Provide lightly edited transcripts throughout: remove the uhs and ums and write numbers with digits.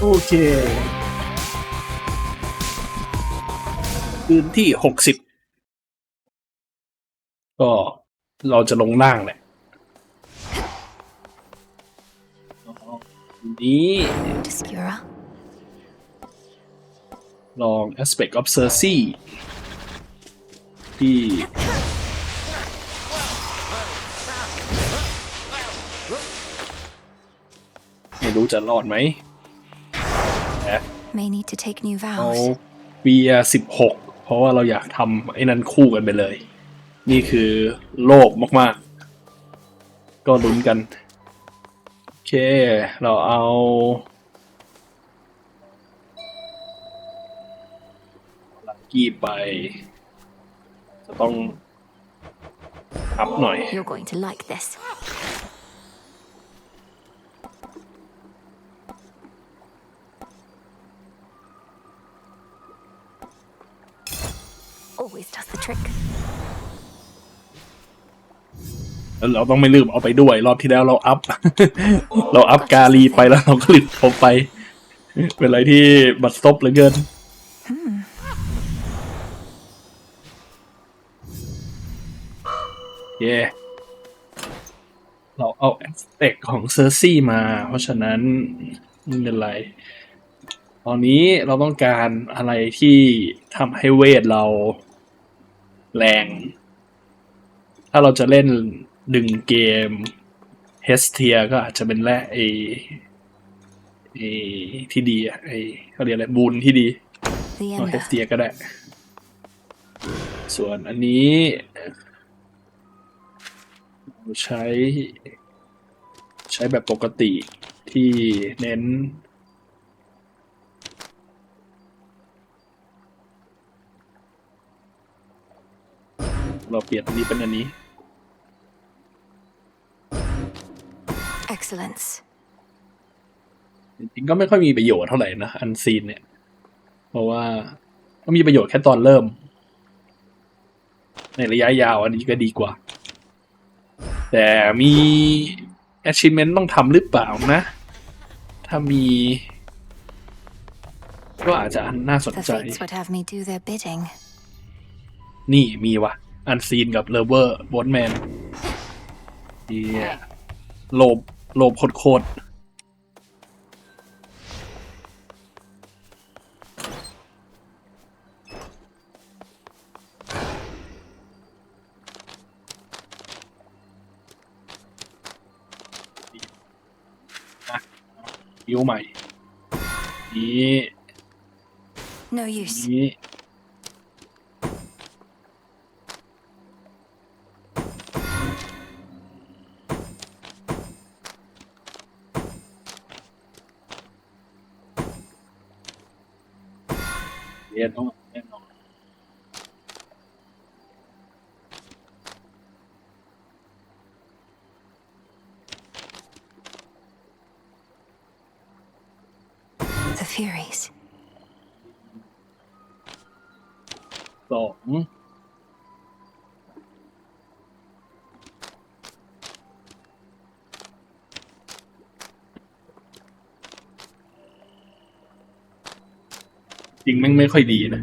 โอเคพื้นที่60ก็เราจะลงล่างแหละนี้ลอง Aspect of Circe ที่ไม่รู้จะรอดไหมเอาเบียร์16เพราะว่าเราอยากทำไอ้นั้นคู่กันไปเลยนี่คือโลภมากๆก็ลุ้นกันโอเคเราเอาลักกี้ไปจะต้องอัพหน่อยแล้วเราต้องไม่ลืมเอาไปด้วยรอบที่แล้วเราอัพ เราอัพกาลีไปแล้วเราก็ลืมเอาไปเป็นอะไรที่บัดซบเหลือเกินเย่เราเอาแอสเปกของเซอร์ซี่มาเพราะฉะนั้นไม่เป็นไรตอนนี้เราต้องการอะไรที่ทำให้เวทเราแรงถ้าเราจะเล่นดึงเกมเฮสเทียก็อาจจะเป็นแร่ไอที่ดีอ่ะเขาเรียกอะไรบูนที่ดีเอาเฮสเทียก็ได้ส่วนอันนี้ใช้แบบปกติที่เน้นเราเปลี่ยนอันนี้เป็นอันนี้ Excellence จริงๆก็ไม่ค่อยมีประโยชน์เท่าไหร่นะอันซีนเนี่ยเพราะว่าก็มีประโยชน์แค่ตอนเริ่มในระยะยาวอันนี้ก็ดีกว่าแต่มี achievement ต้องทำหรือเปล่านะถ้ามีก็อาจจะน่าสนใจนี่มีว่ะอันซีนกับเลเวอร์บอสแมนโลบโคตรยิ้วใหม่นี้ No use นี้เรียนต้องแน่นอนThe Furies 2จริงไม่ค่อยดีนะ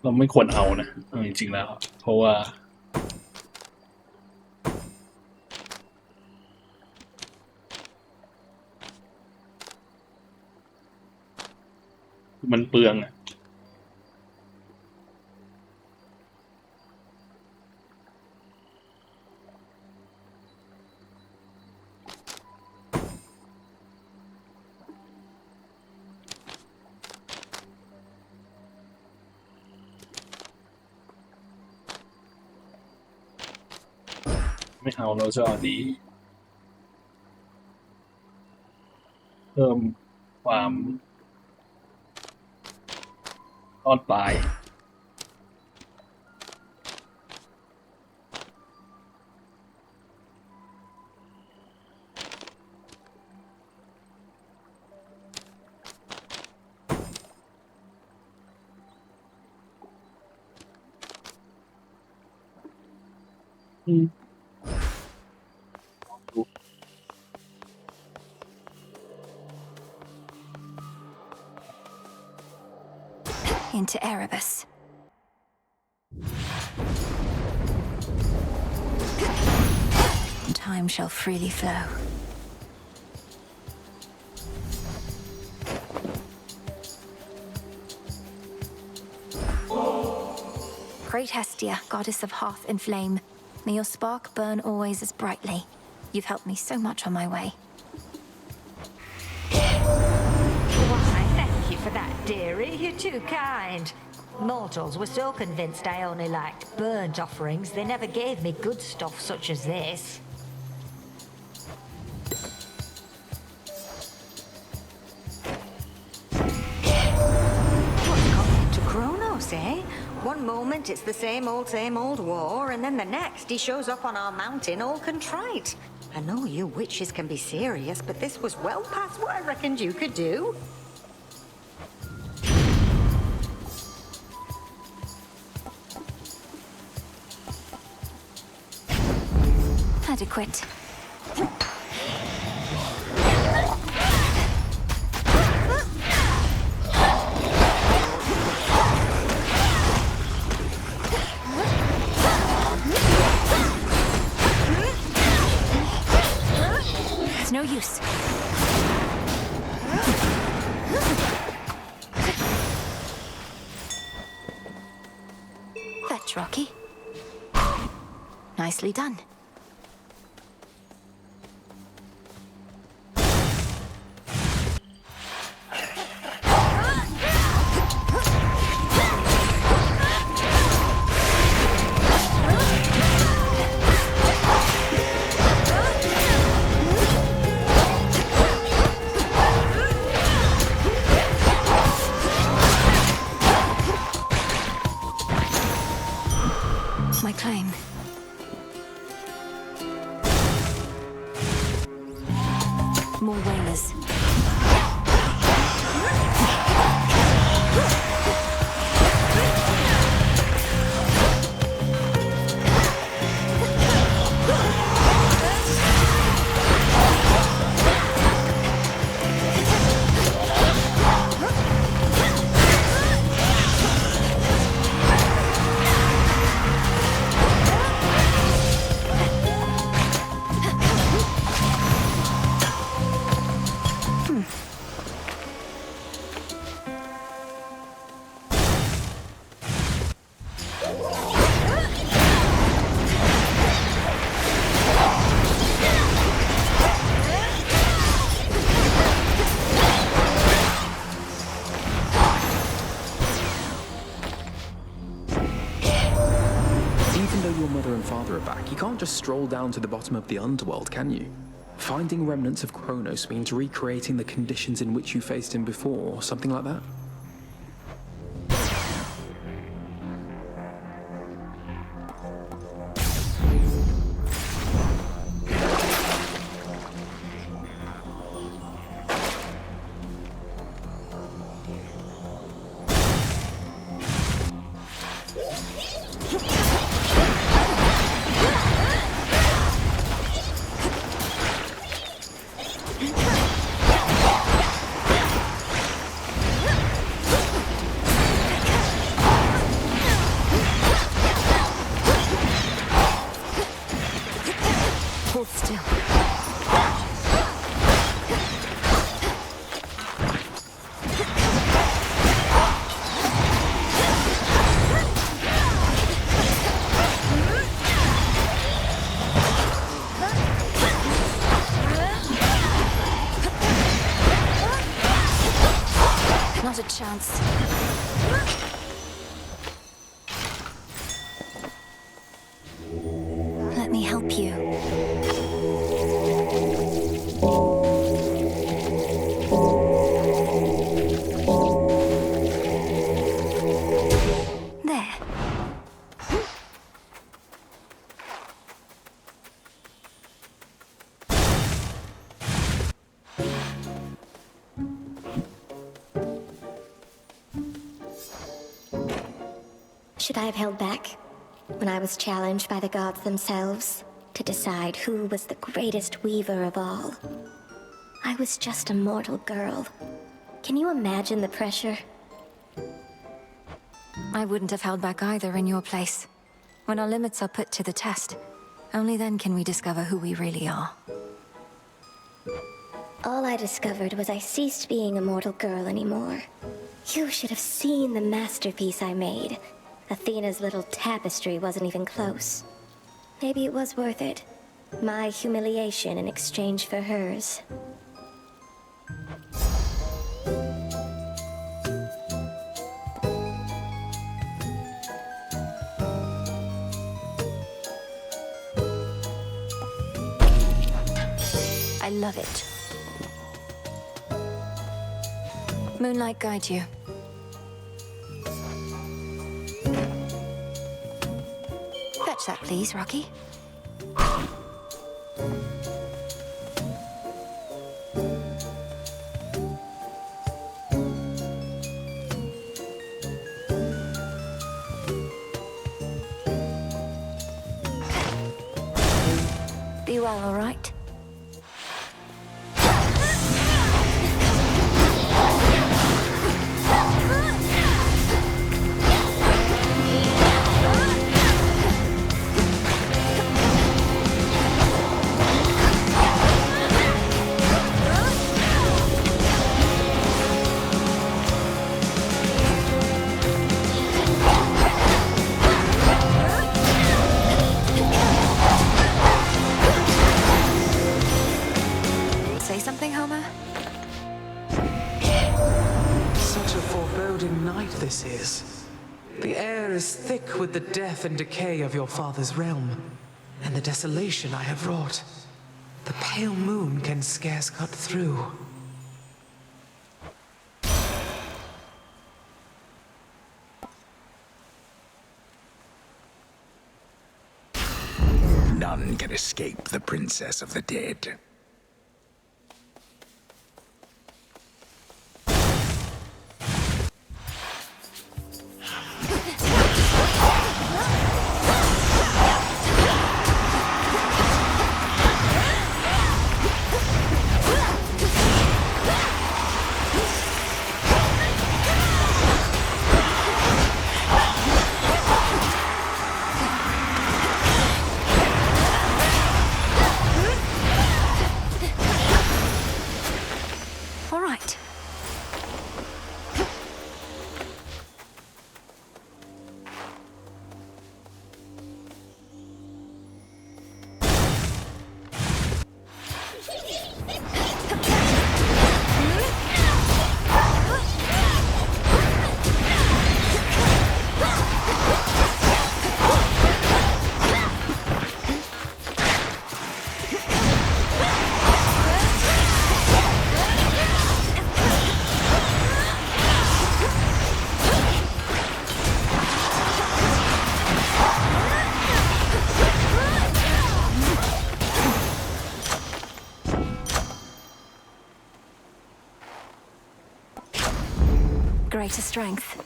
เราไม่ควรเอานะจริงๆแล้วเพราะว่ามันเปลืองอะไม่เอาเราจะเอาอันนี้เพิ่มความรอดปลาย into Erebus. Time shall freely flow. Great Hestia, goddess of hearth and flame, may your spark burn always as brightly. You've helped me so much on my way. Why, thank you for that, dearie. You're too kind. Mortals were so convinced I only liked burnt offerings, they never gave me good stuff such as this. What's coming to Chronos, eh? One moment it's the same old war, and then the next he shows up on our mountain all contrite. I know you witches can be serious, but this was well past what I reckoned you could do. Adequate. It's no use. That's rocky. Nicely done. My claim. More whalers. You can't just stroll down to the bottom of the Underworld, can you? Finding remnants of Chronos means recreating the conditions in which you faced him before, or something like that? Not a chance. Let me help you. There. Should I have held back when I was challenged by the gods themselves to decide who was the greatest weaver of all? I was just a mortal girl. Can you imagine the pressure? I wouldn't have held back either in your place. When our limits are put to the test, only then can we discover who we really are. All I discovered was I ceased being a mortal girl anymore. You should have seen the masterpiece I made. Athena's little tapestry wasn't even close. Maybe it was worth it. My humiliation in exchange for hers. I love it. Moonlight guide you. Fetch that, please, Rocky. Be well, all right? This is. The air is thick with the death and decay of your father's realm, and the desolation I have wrought. The pale moon can scarce cut through. None can escape the princess of the dead. Greater strength.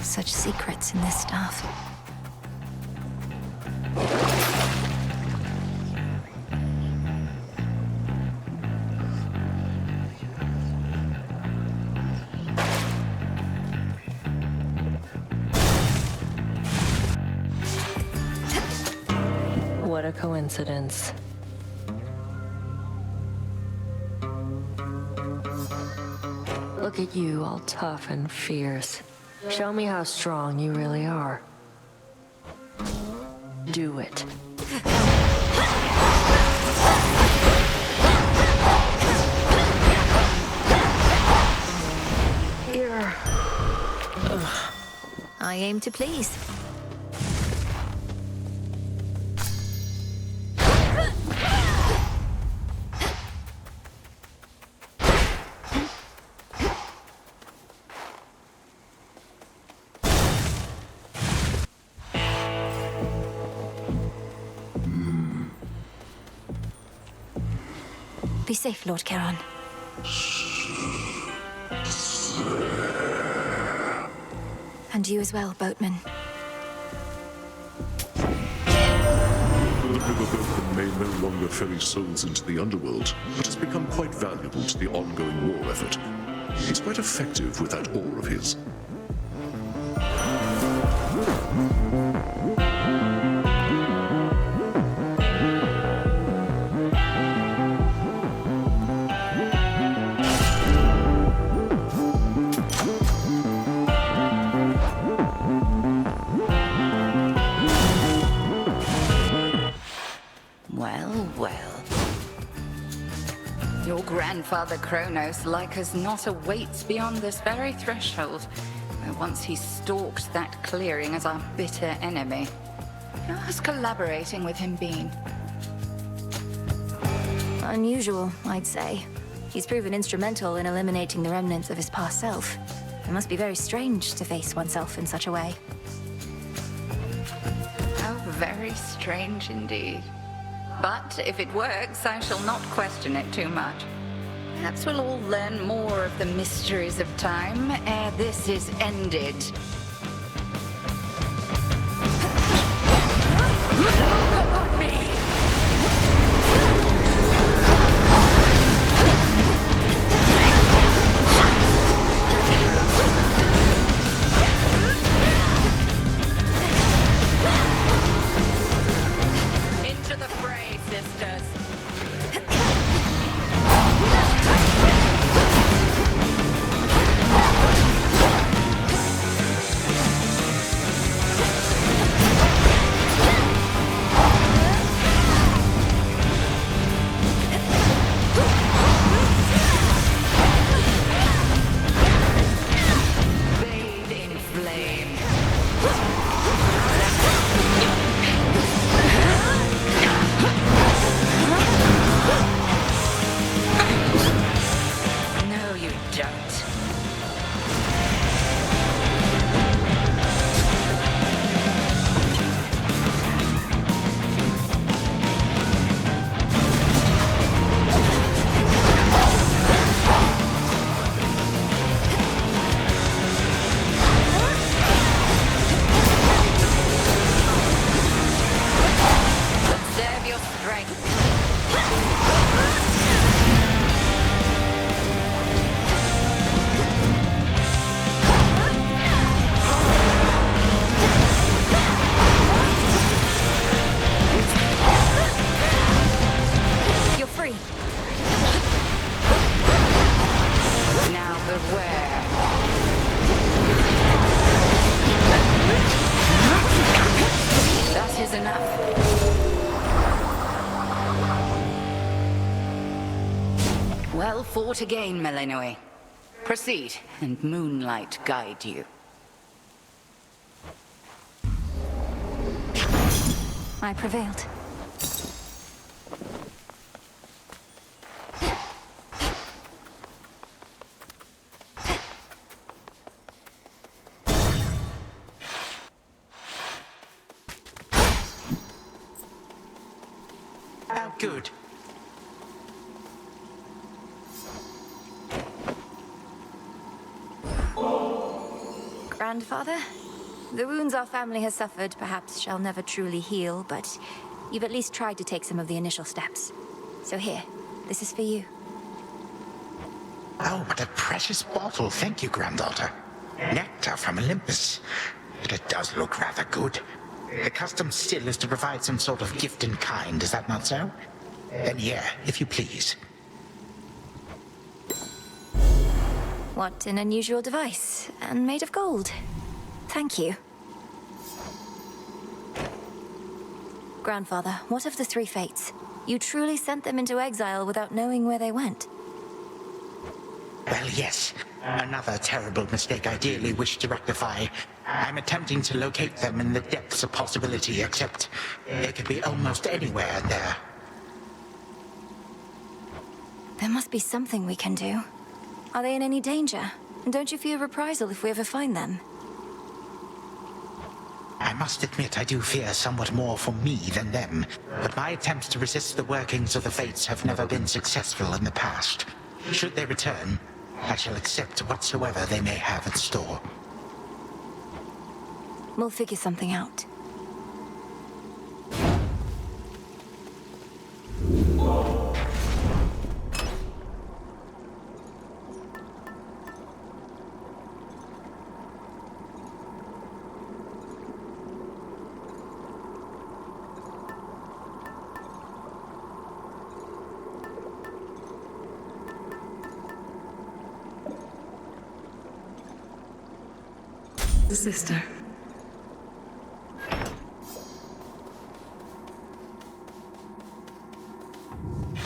Such secrets in this stuff. coincidence. Look at you, all tough and fierce. Show me how strong you really are. Do it. Here. I aim to please. Be safe, Lord Charon. And you as well, boatman. The river boatman may no longer ferry souls into the Underworld, but has become quite valuable to the ongoing war effort. He's quite effective with that oar of his. Your grandfather Chronos, like as not, awaits beyond this very threshold, where once he stalked that clearing as our bitter enemy. How has collaborating with him been? Unusual, I'd say. He's proven instrumental in eliminating the remnants of his past self. It must be very strange to face oneself in such a way. How very strange indeed. But if it works, I shall not question it too much. Perhaps we'll all learn more of the mysteries of time ere this is ended. Well fought again, Melanoi. Proceed, and moonlight guide you. I prevailed. Oh, good. Grandfather? The wounds our family has suffered perhaps shall never truly heal, but you've at least tried to take some of the initial steps. So here, this is for you. Oh, what a precious bottle. Thank you, granddaughter. Nectar from Olympus. But it does look rather good. The custom still is to provide some sort of gift in kind, is that not so? Then yeah, if you please. What an unusual device, and made of gold. Thank you. Grandfather, what of the three fates? You truly sent them into exile without knowing where they went. Well, yes. Another terrible mistake I dearly wish to rectify. I'm attempting to locate them in the depths of possibility, except they could be almost anywhere in there. There must be something we can do. Are they in any danger? And don't you fear reprisal if we ever find them? I must admit I do fear somewhat more for me than them, but my attempts to resist the workings of the fates have never been successful in the past. Should they return, I shall accept whatsoever they may have in store. We'll figure something out. Sister.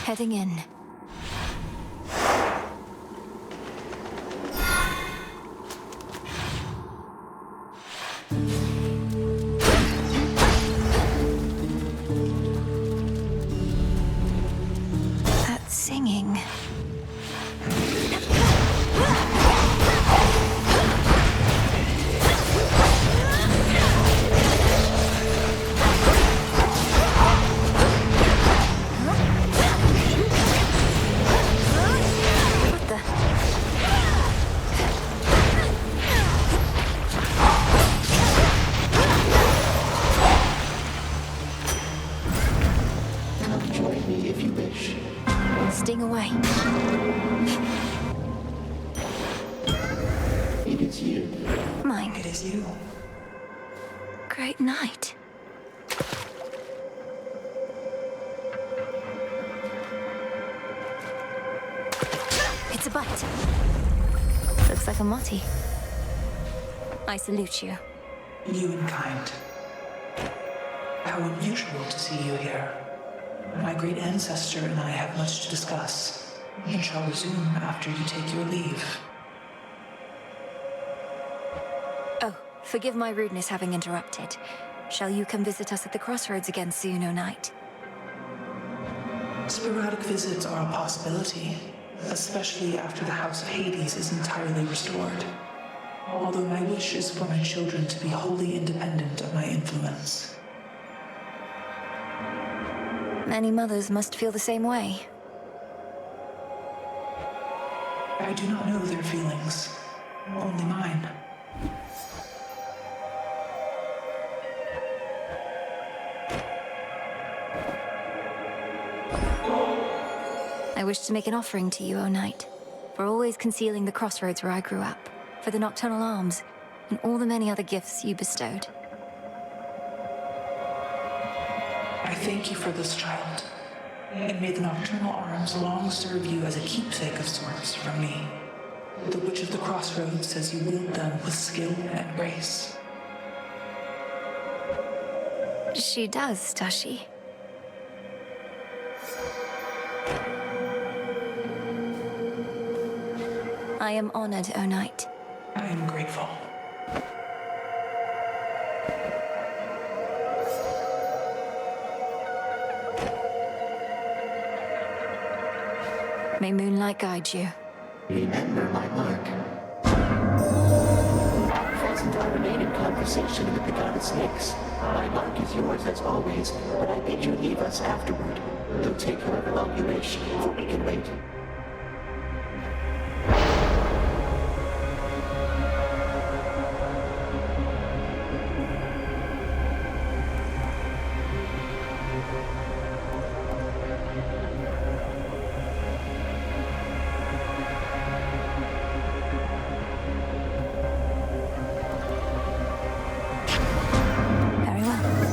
Heading in. That singing. Sting away. It is you. Mine. It is you. Great night. It's a bite. Looks like a motti. I salute you. You in kind. How unusual to see you here. My great ancestor and I have much to discuss, and shall resume after you take your leave. Oh, forgive my rudeness having interrupted. Shall you come visit us at the Crossroads again soon, O Knight? Sporadic visits are a possibility, especially after the House of Hades is entirely restored. Although my wish is for my children to be wholly independent of my influence. Many mothers must feel the same way. I do not know their feelings, only mine. I wish to make an offering to you, O Knight, for always concealing the crossroads where I grew up, for the nocturnal arms, and all the many other gifts you bestowed. I thank you for this, child, and may the nocturnal arms long serve you as a keepsake of sorts from me. The Witch of the Crossroads says you wield them with skill and grace. She does she? I am honored, O Knight. I am grateful. May moonlight guide you. Remember my mark. Present I remain in conversation with the goddess snakes. My mark is yours as always, but I bid you leave us afterward. Though take however long you wish, for we can wait. Very well.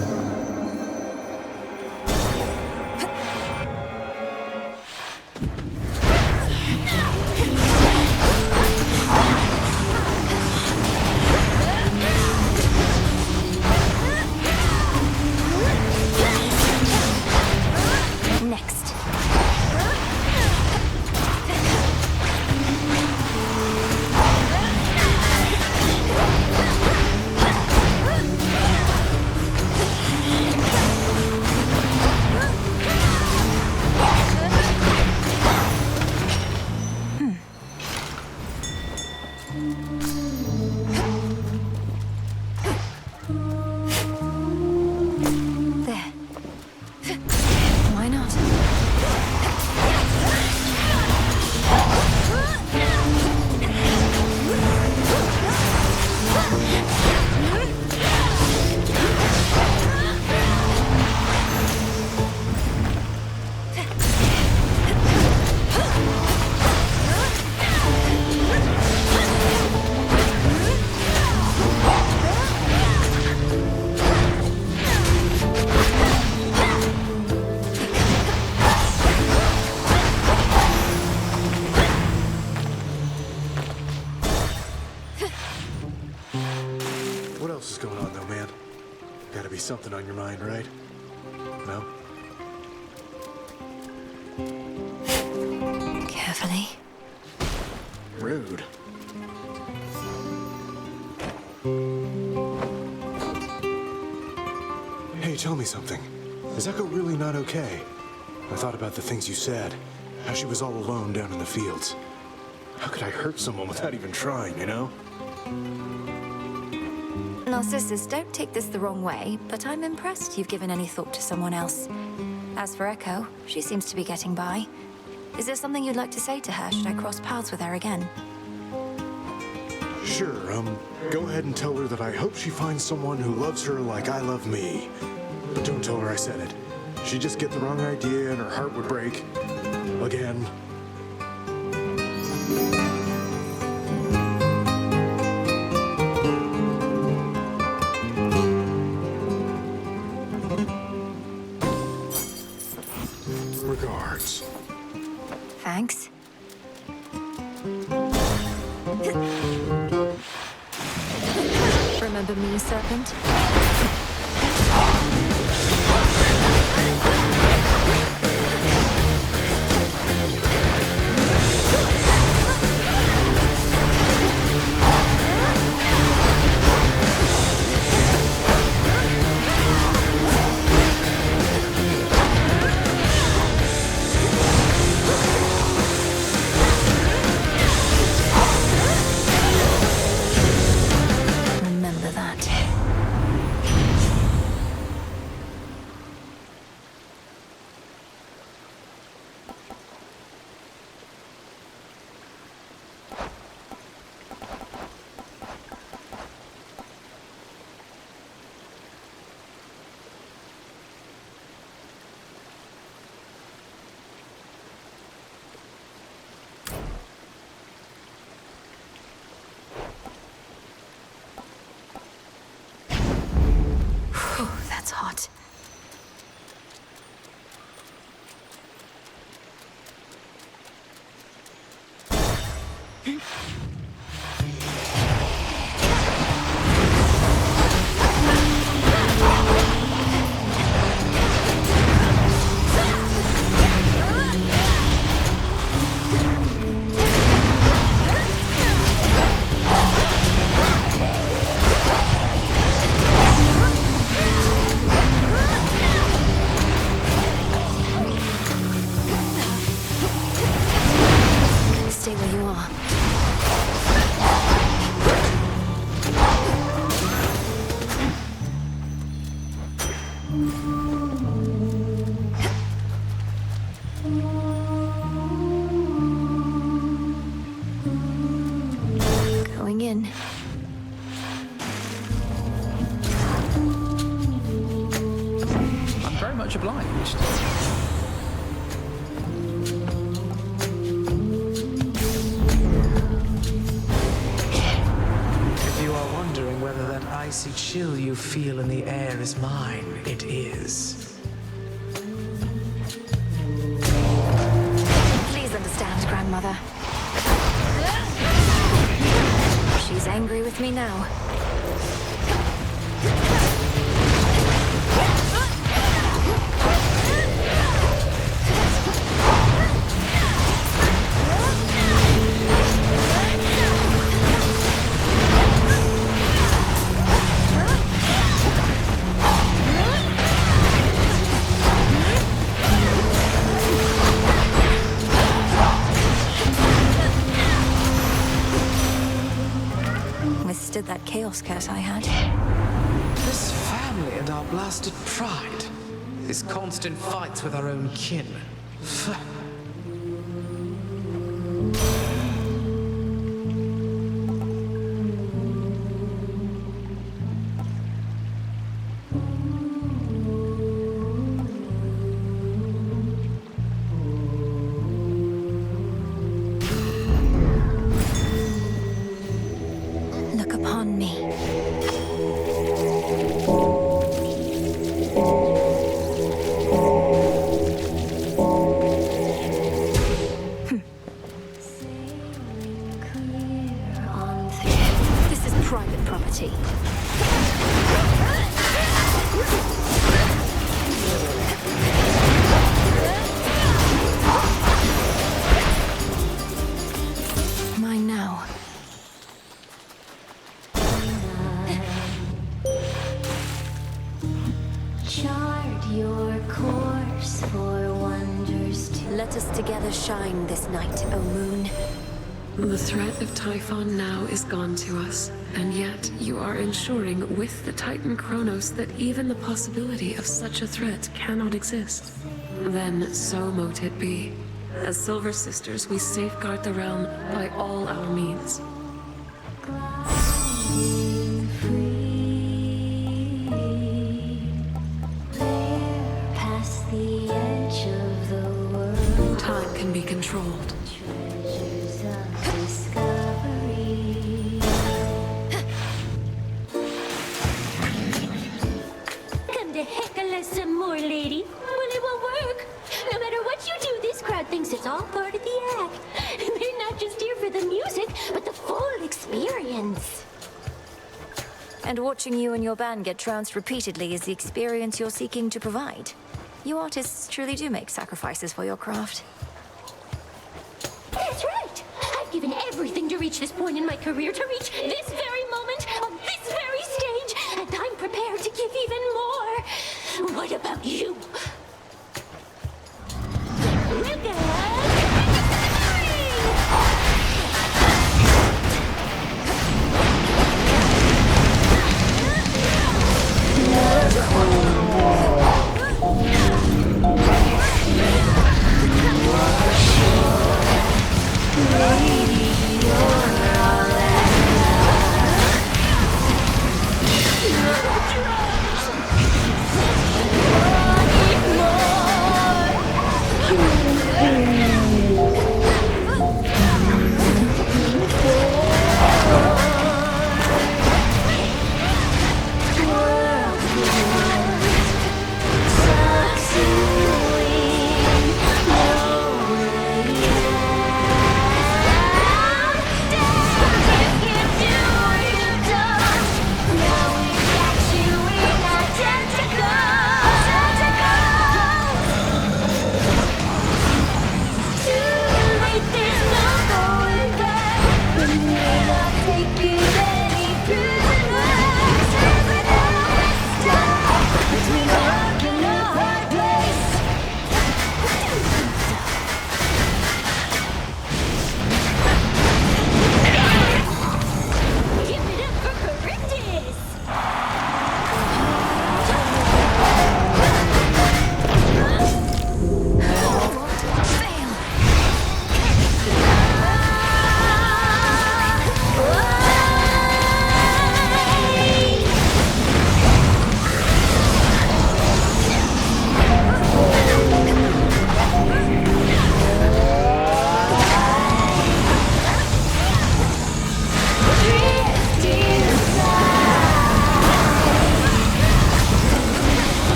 What else is going on, though, man? Gotta be something on your mind, right? No? Carefully. Rude. Hey, tell me something. Is Echo really not okay? I thought about the things you said. How she was all alone down in the fields. How could I hurt someone without even trying, you know? Narcissus, don't take this the wrong way, but I'm impressed you've given any thought to someone else. As for Echo, she seems to be getting by. Is there something you'd like to say to her should I cross paths with her again? Sure, go ahead and tell her that I hope she finds someone who loves her like I love me. But don't tell her I said it. She'd just get the wrong idea and her heart would break. Again. Regards. Thanks. Remember me, Serpent? Remember that. Whew, that's hot. Stay where you are. Going in. I'm very much obliged. If you are wondering whether that icy chill you feel in the air is mine, it is. Please understand, Grandmother. She's angry with me now. Withstood that chaos curse I had. This family and our blasted pride. These constant fights with our own kin. Look upon me. private property. Mine now. Chart your course for wonders to... Let us together shine this night, O moon. The threat of Typhon now is gone to us, and yet you are ensuring with the Titan Chronos that even the possibility of such a threat cannot exist. Then so mote it be. As Silver Sisters, we safeguard the realm by all our means. Past the edge of the world. Time can be controlled. Treasures of discovery. Come to heckle us some more, lady. Well, it won't work. No matter what you do, this crowd thinks it's all part of the act. They're not just here for the music, but the full experience. And watching you and your band get trounced repeatedly is the experience you're seeking to provide. You artists truly do make sacrifices for your craft. That's right. I've given everything to reach this point in my career, to reach this very moment on this very stage, and I'm prepared to give even more. What about you? Welcome!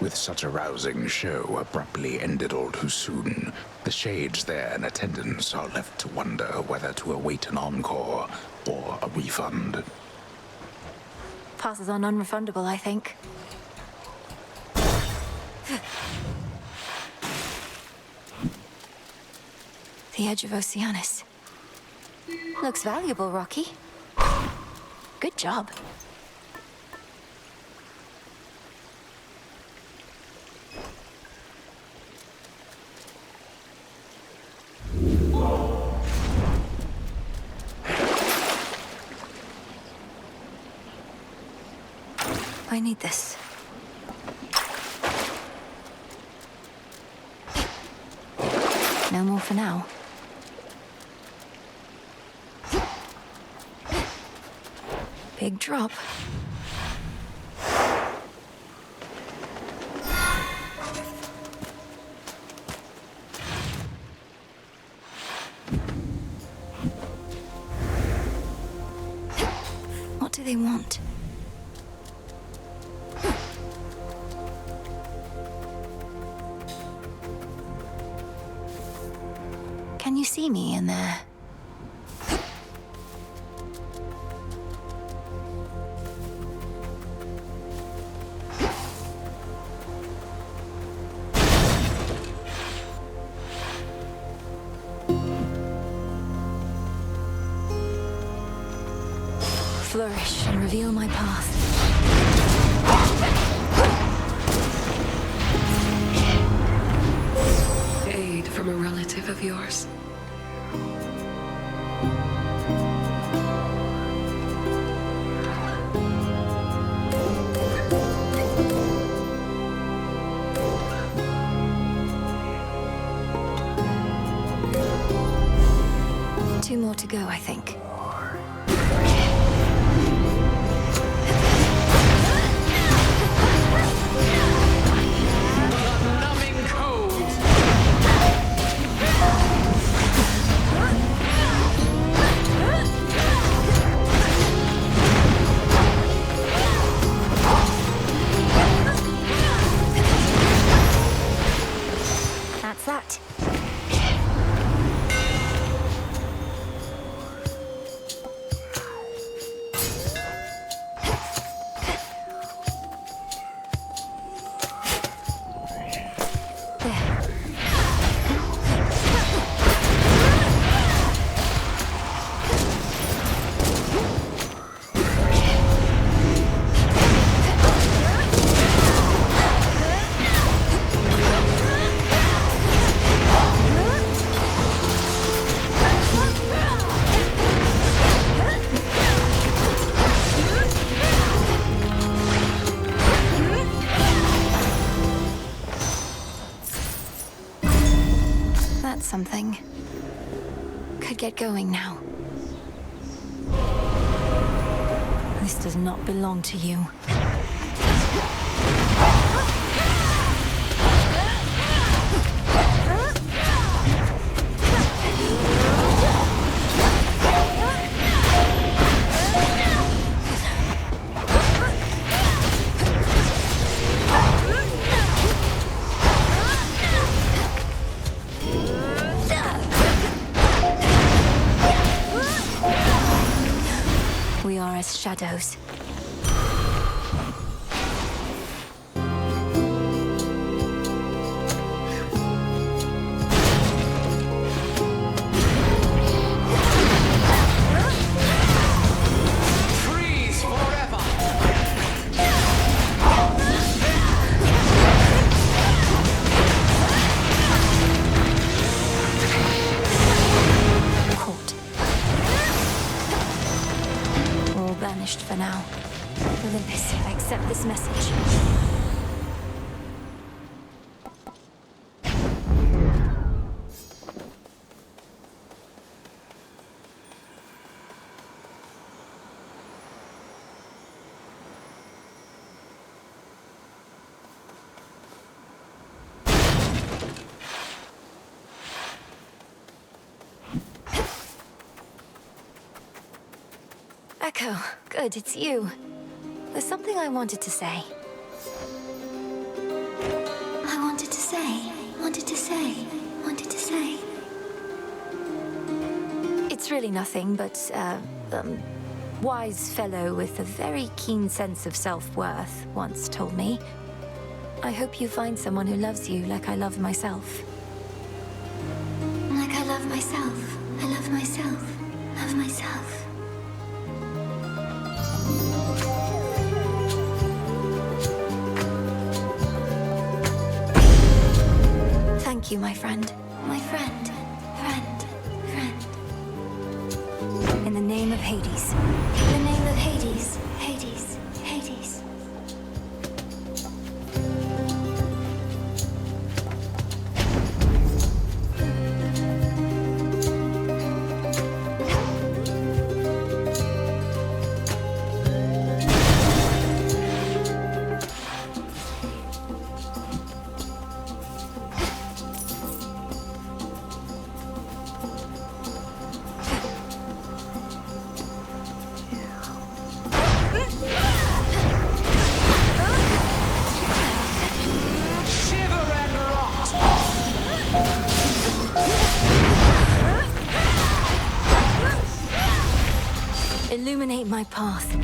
With such a rousing show abruptly ended all too soon, the shades there in attendance are left to wonder whether to await an encore or a refund. Passes on unrefundable, I think. The edge of Oceanus. Looks valuable, Rocky. Good job. I need this. No more for now. Big drop. What do they want? Can you see me in there? Flourish and reveal my path. Aid from a relative of yours. Two more to go, I think. That's that. Something. Could get going now. This does not belong to you. As shadows. Freeze forever! Caught. All banished for now. Olympus, I accept this message. Echo, good, it's you. There's something I wanted to say. It's really nothing, but, wise fellow with a very keen sense of self-worth once told me. I hope you find someone who loves you like I love myself. Like I love myself. I love myself. Love myself. Thank you, my friend. My friend. In the name of Hades. In the name of Hades. Hades. Illuminate my path.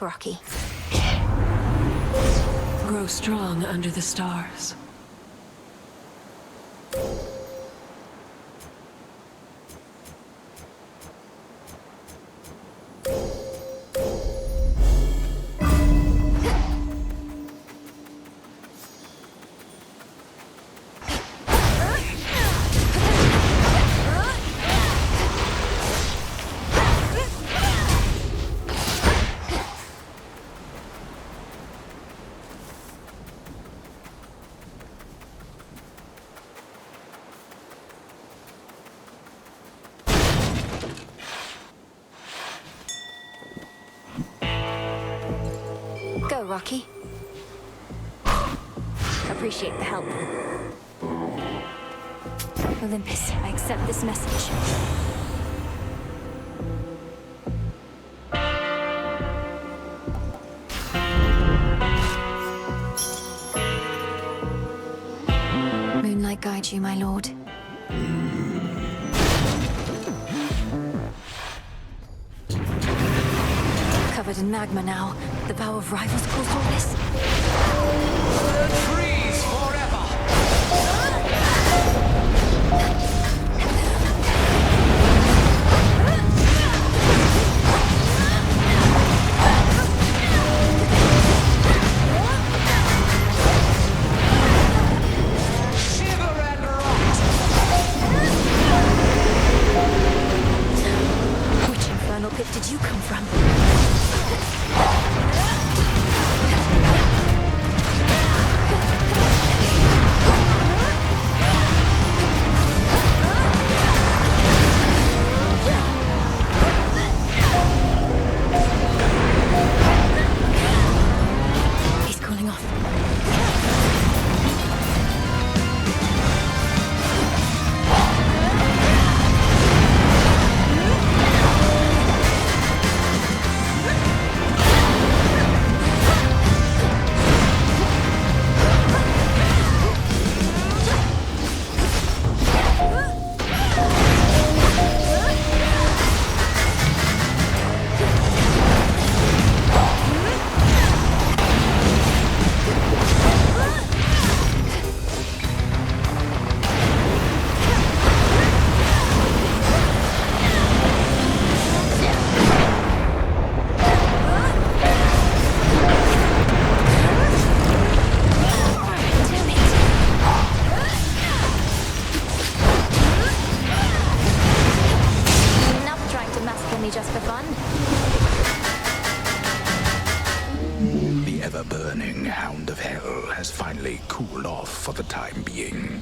Rocky. Grow strong under the stars. Go, Rocky. Appreciate the help. Olympus, I accept this message. Moonlight guide you, my lord. Covered in magma now. The vow of rivals caused all this. Freeze forever! Shiver and rot! Which infernal pit did you come from? burning hound of hell has finally cooled off for the time being.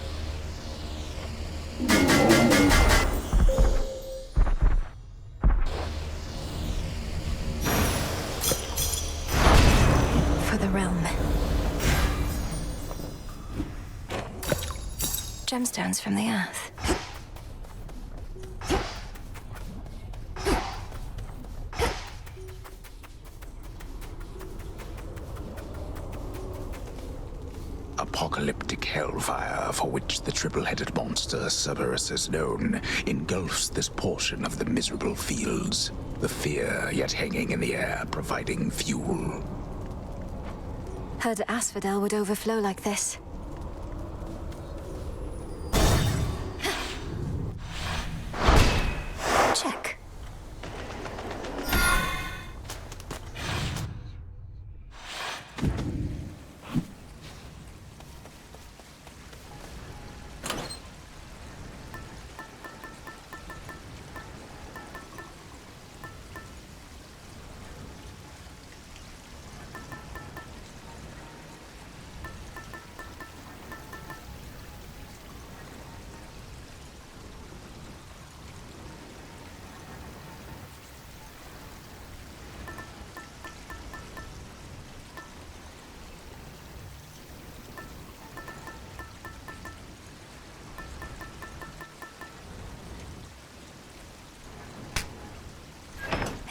For the realm. Gemstones from the earth. Apocalyptic hellfire for which the triple-headed monster Cerberus is known engulfs this portion of the miserable fields, the fear yet hanging in the air providing fuel. Heard Asphodel would overflow like this. Check.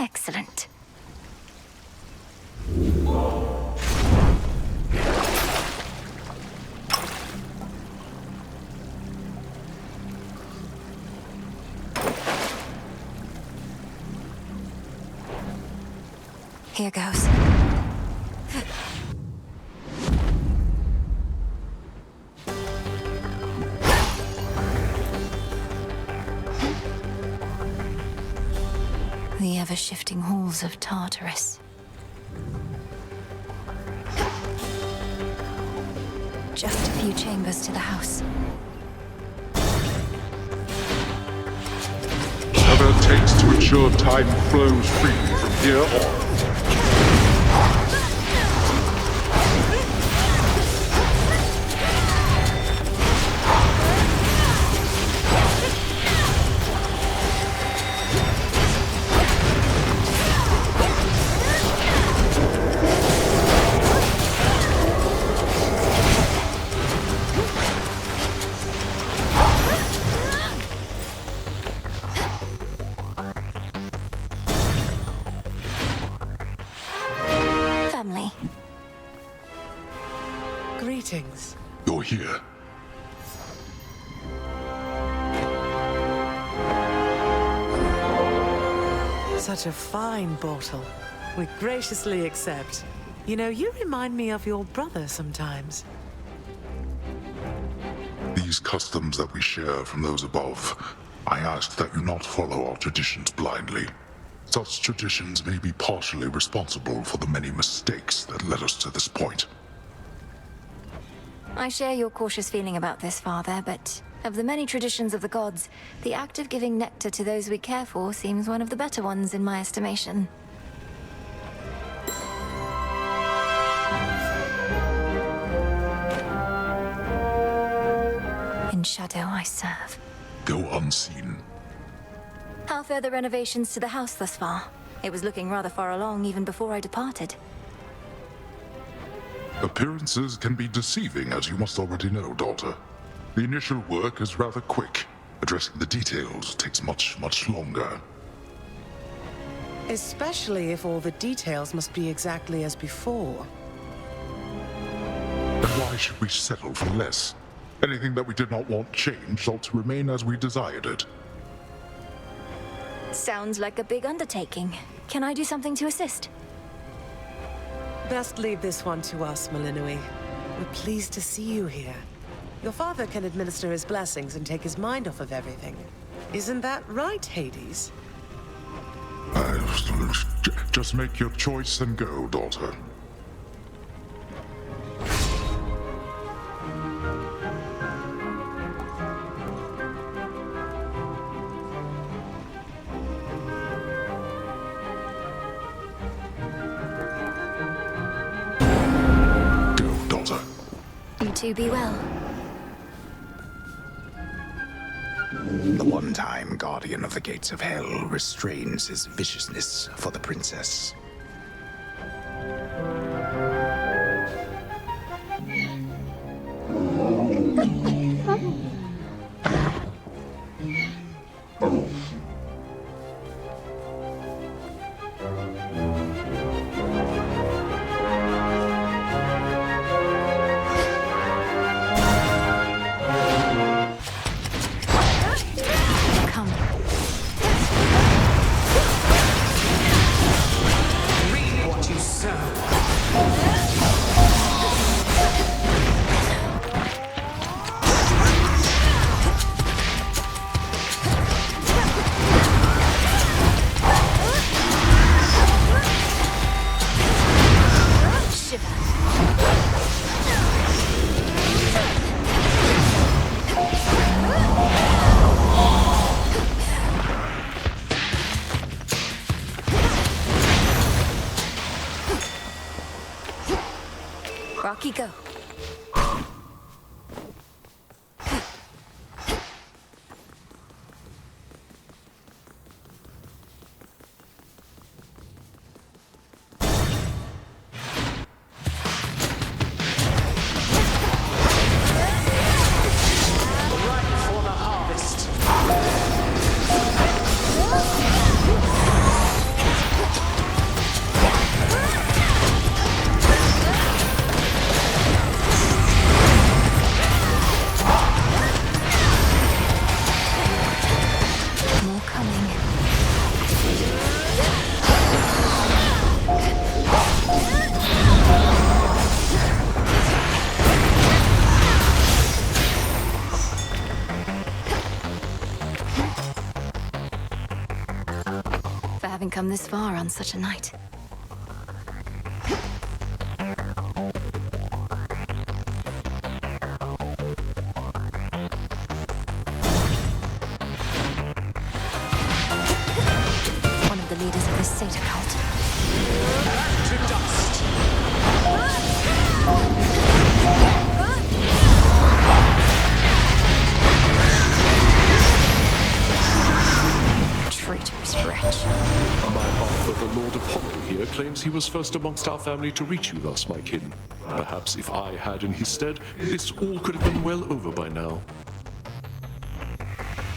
Excellent. Here goes. The ever-shifting halls of Tartarus. Just a few chambers to the house. Whatever it takes to ensure time flows freely from here on. Greetings. You're here. Such a fine bottle. We graciously accept. You know, you remind me of your brother sometimes. These customs that we share from those above, I ask that you not follow our traditions blindly. Such traditions may be partially responsible for the many mistakes that led us to this point. I share your cautious feeling about this, Father, but of the many traditions of the gods, the act of giving nectar to those we care for seems one of the better ones in my estimation. In shadow I serve. Go unseen. How fare the renovations to the house thus far? It was looking rather far along even before I departed. Appearances can be deceiving, as you must already know, daughter. The initial work is rather quick. Addressing the details takes much longer. Especially if all the details must be exactly as before. Then why should we settle for less? Anything that we did not want changed ought to remain as we desired it. Sounds like a big undertaking. Can I do something to assist? Best leave this one to us, Malinui. We're pleased to see you here. Your father can administer his blessings and take his mind off of everything. Isn't that right, Hades? Just make your choice and go, daughter. two be well. The one-time guardian of the gates of hell restrains his viciousness for the princess. Rocky, go. Having come this far on such a night. One of the leaders of this Satan cult. To dust. Traitorous wretch. My father, the Lord Apollo here, claims he was first amongst our family to reach you thus, my kin. Perhaps if I had in his stead, this all could have been well over by now.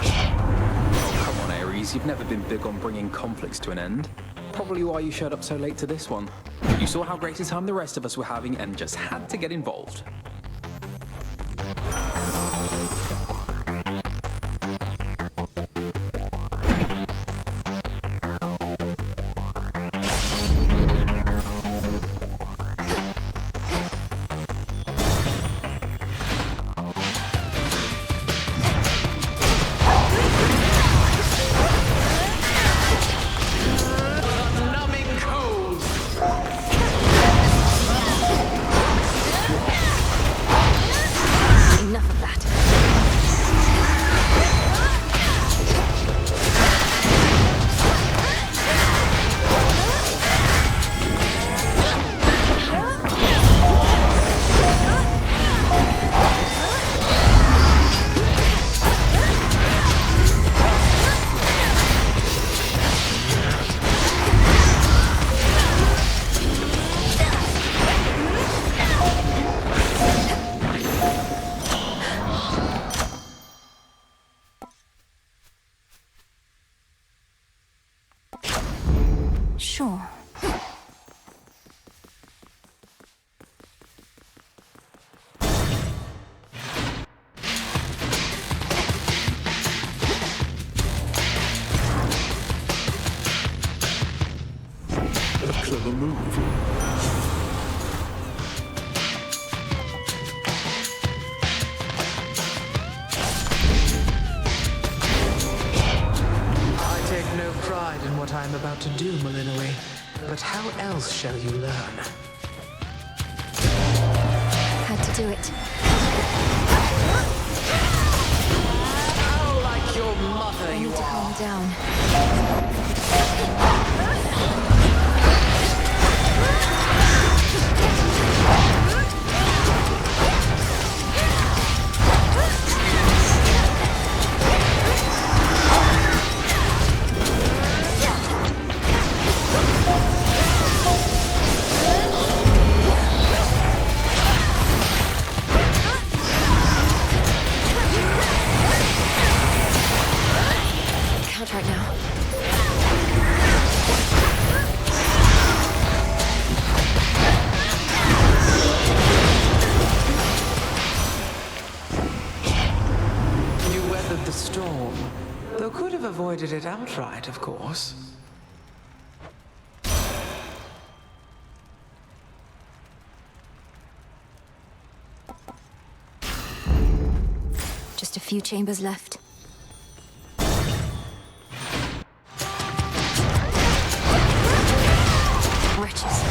Come on, Ares, you've never been big on bringing conflicts to an end. Probably why you showed up so late to this one. You saw how great a time the rest of us were having and just had to get involved. Sure. A clever move. I take no pride in what I am about to do, Malinois. But how else shall you learn? Had to do it. Oh, like your mother, you need to calm down. ordered it outright, of course. Just a few chambers left. Wretches.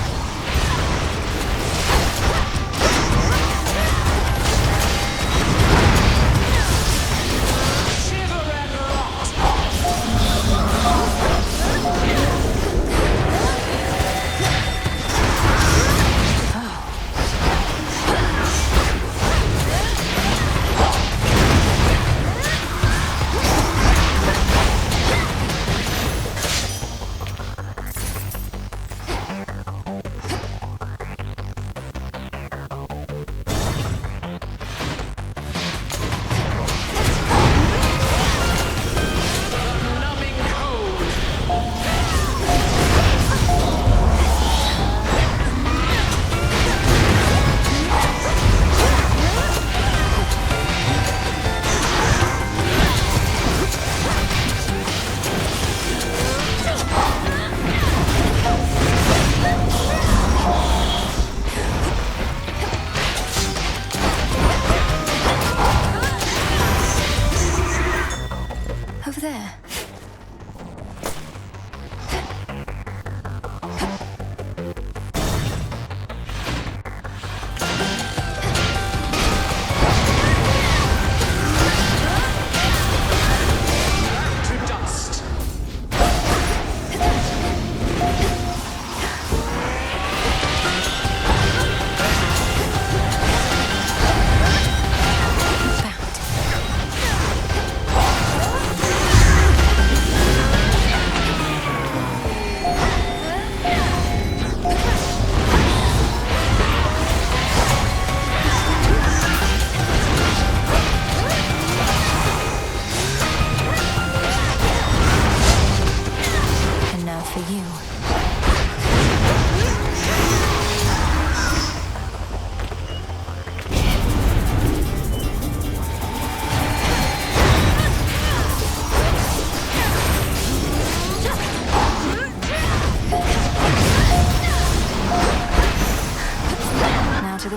Over there.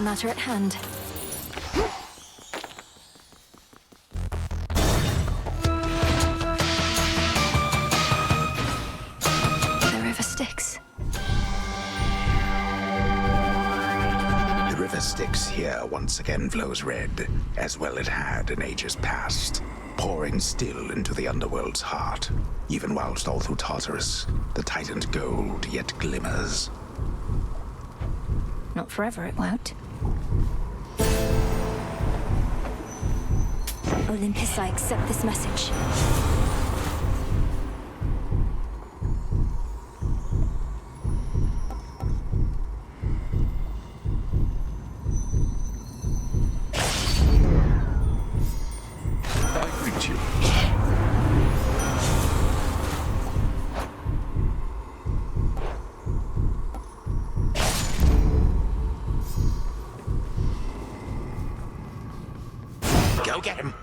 Matter at hand. The river Styx. The river Styx here once again flows red, as well it had in ages past, pouring still into the Underworld's heart, even whilst all through Tartarus, the titaned gold yet glimmers. Not forever, it won't. Olympus, I accept this message. I greet you. Go get him.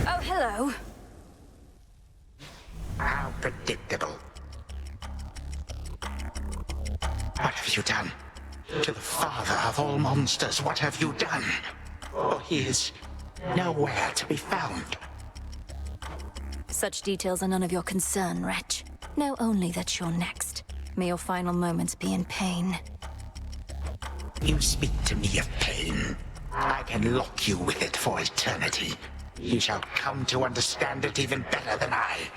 Oh, hello. How predictable. What have you done? To the father of all monsters, what have you done? Oh, he is nowhere to be found. Such details are none of your concern, wretch. Know only that you're next. May your final moments be in pain. You speak to me of pain. I can lock you with it for eternity. You shall come to understand it even better than I.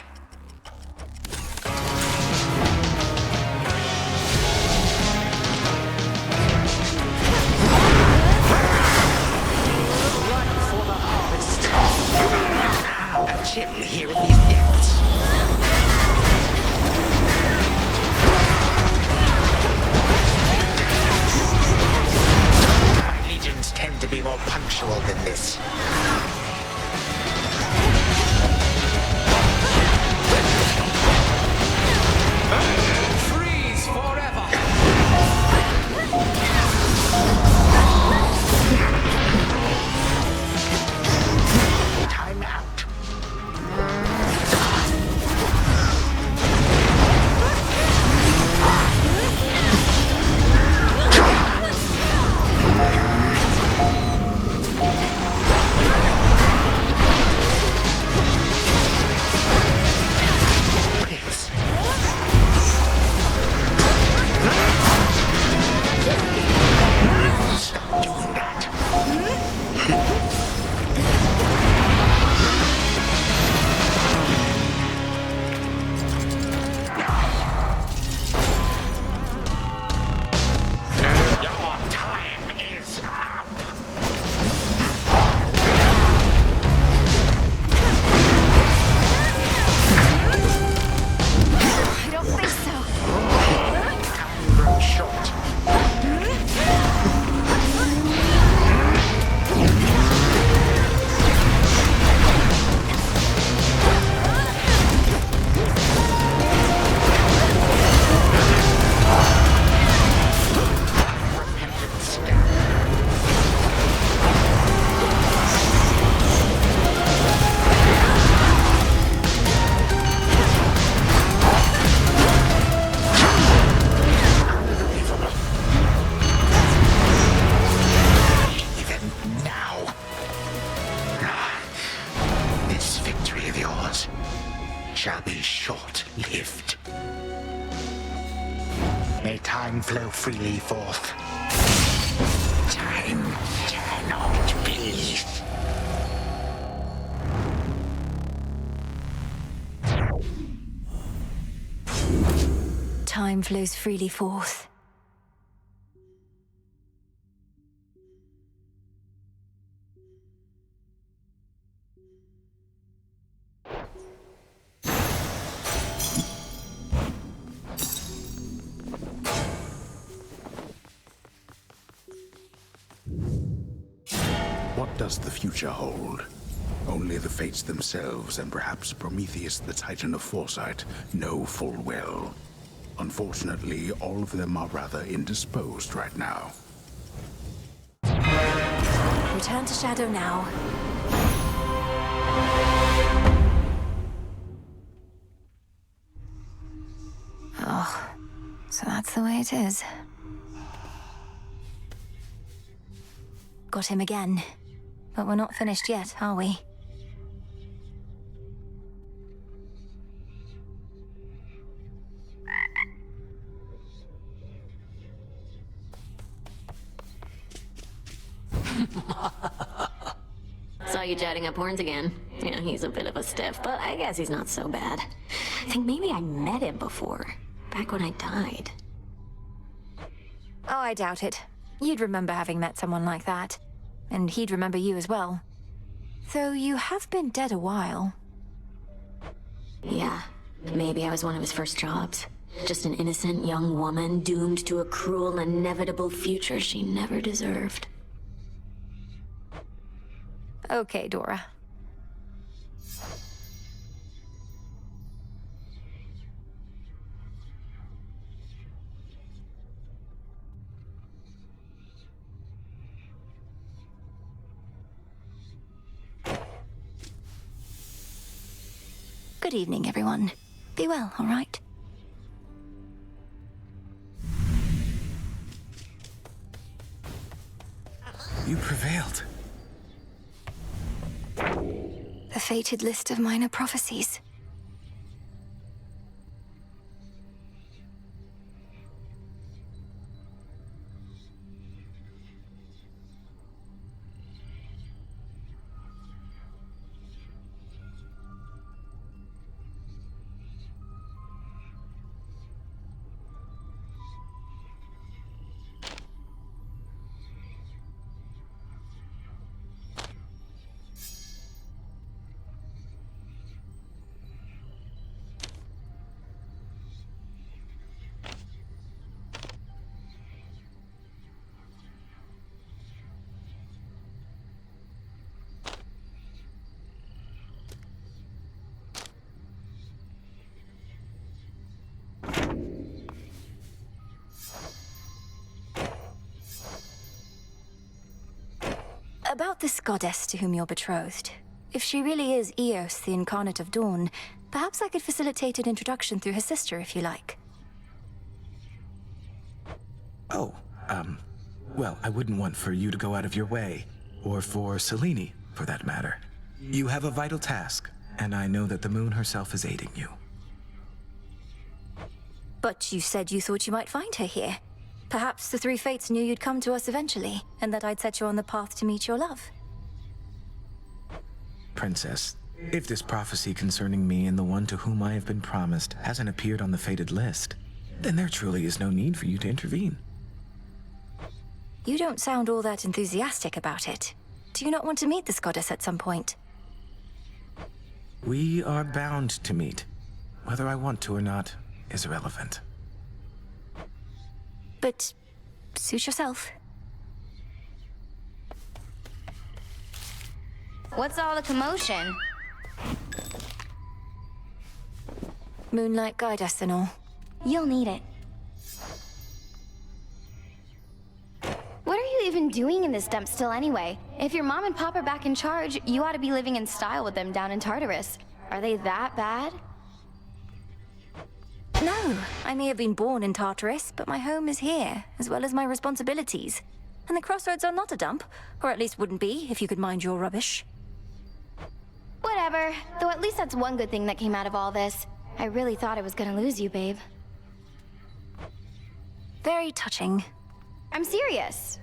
Run for the harvest. A chill here in these depths. My legions tend to be more punctual than this. Freeze forever! shall be short-lived. May time flow freely forth. Time cannot be. Time flows freely forth. What does the future hold? Only the fates themselves and perhaps Prometheus, the Titan of Foresight, know full well. Unfortunately, all of them are rather indisposed right now. Return to shadow now. Oh, so that's the way it is. Got him again. But we're not finished yet, are we? Saw you chatting up horns again. Yeah, he's a bit of a stiff, but I guess he's not so bad. I think maybe I met him before, back when I died. Oh, I doubt it. You'd remember having met someone like that. And he'd remember you as well. Though you have been dead a while. Yeah, maybe I was one of his first jobs. Just an innocent young woman doomed to a cruel, inevitable future she never deserved. Okay, Dora. Good evening, everyone. Be well, all right? You prevailed. The fated list of minor prophecies. About this goddess to whom you're betrothed. If she really is Eos, the incarnate of dawn, perhaps I could facilitate an introduction through her sister, if you like. Oh, well, I wouldn't want for you to go out of your way, or for Selene, for that matter. You have a vital task, and I know that the moon herself is aiding you. But you said you thought you might find her here. Perhaps the three fates knew you'd come to us eventually, and that I'd set you on the path to meet your love. Princess, if this prophecy concerning me and the one to whom I have been promised hasn't appeared on the fated list, then there truly is no need for you to intervene. You don't sound all that enthusiastic about it. Do you not want to meet this goddess at some point? We are bound to meet. Whether I want to or not is irrelevant. But suit yourself. What's all the commotion? Moonlight guide us and all. You'll need it. What are you even doing in this dump still anyway? If your mom and pop are back in charge, you ought to be living in style with them down in Tartarus. Are they that bad? No, I may have been born in Tartarus, but my home is here, as well as my responsibilities. And the Crossroads are not a dump, or at least wouldn't be if you could mind your rubbish. Whatever. Whatever. Though at least that's one good thing that came out of all this. I really thought I was gonna lose you, babe. Very touching. I'm serious.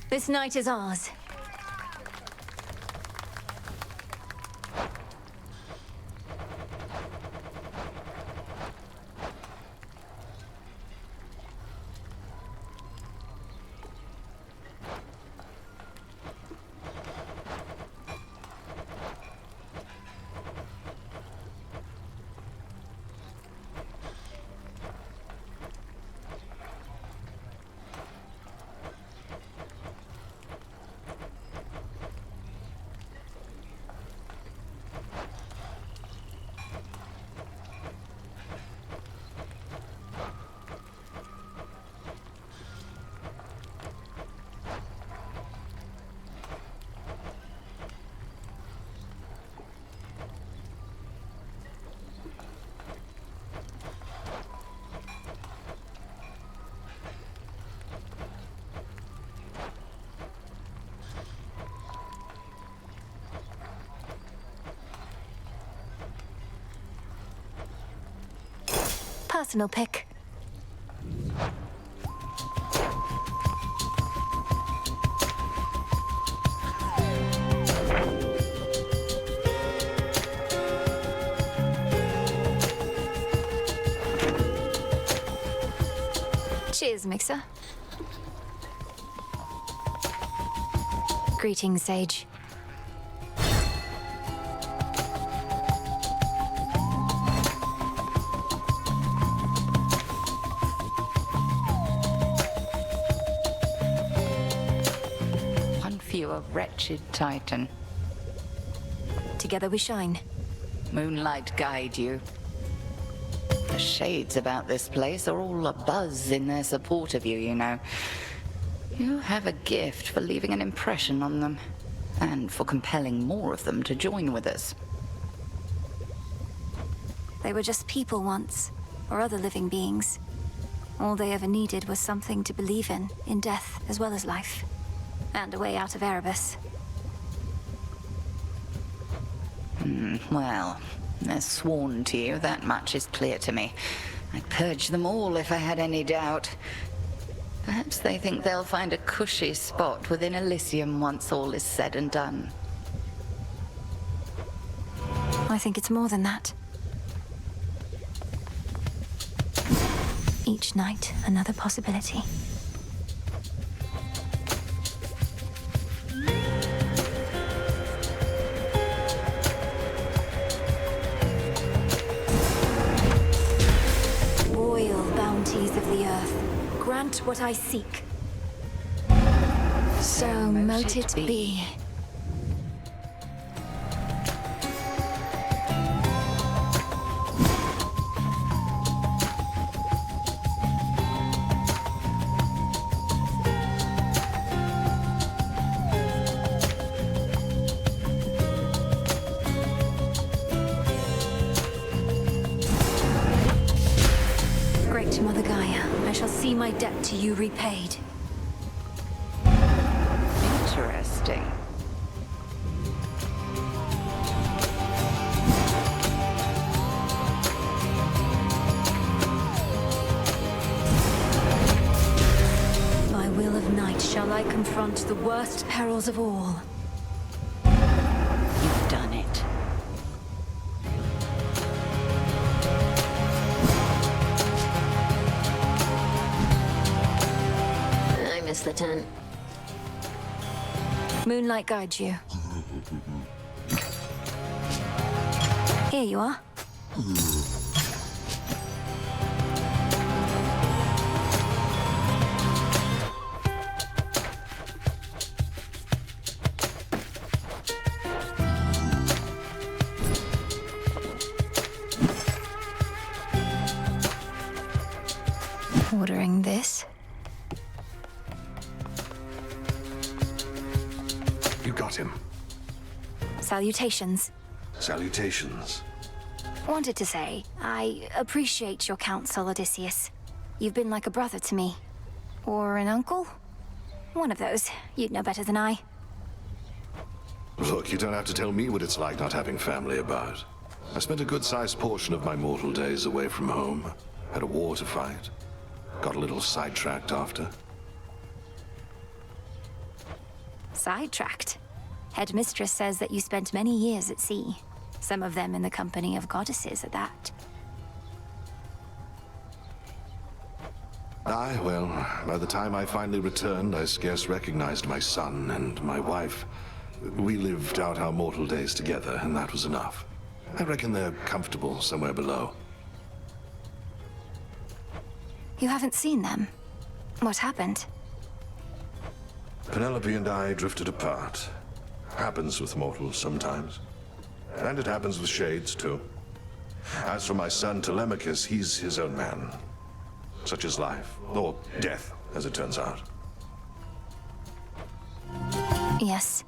This night is ours. Personal pick. Cheers, Mixer. Greetings, Sage. You a wretched Titan. Together we shine. Moonlight guide you. The shades about this place are all abuzz in their support of you, you know. You have a gift for leaving an impression on them, and for compelling more of them to join with us. They were just people once, or other living beings. All they ever needed was something to believe in death as well as life. And a way out of Erebus. Well, they're sworn to you, that much is clear to me. I'd purge them all if I had any doubt. Perhaps they think they'll find a cushy spot within Elysium once all is said and done. I think it's more than that. Each night, another possibility. Of the earth, grant what I seek. So mote it be. Mother Gaia, I shall see my debt to you repaid. Interesting. By will of night shall I confront the worst perils of all. You've done it. The tent. Moonlight guides you. Here you are. Ordering this. You got him. Salutations. Salutations. Wanted to say, I appreciate your counsel, Odysseus. You've been like a brother to me. Or an uncle? One of those. You'd know better than I. Look, you don't have to tell me what it's like not having family about. I spent a good-sized portion of my mortal days away from home. Had a war to fight. Got a little sidetracked after. Sidetracked? Headmistress says that you spent many years at sea. Some of them in the company of goddesses at that. Aye, well, by the time I finally returned, I scarce recognized my son and my wife. We lived out our mortal days together, and that was enough. I reckon they're comfortable somewhere below. You haven't seen them? What happened? Penelope and I drifted apart. Happens with mortals sometimes. And it happens with shades, too. As for my son Telemachus, he's his own man. Such is life, or death, as it turns out. Yes.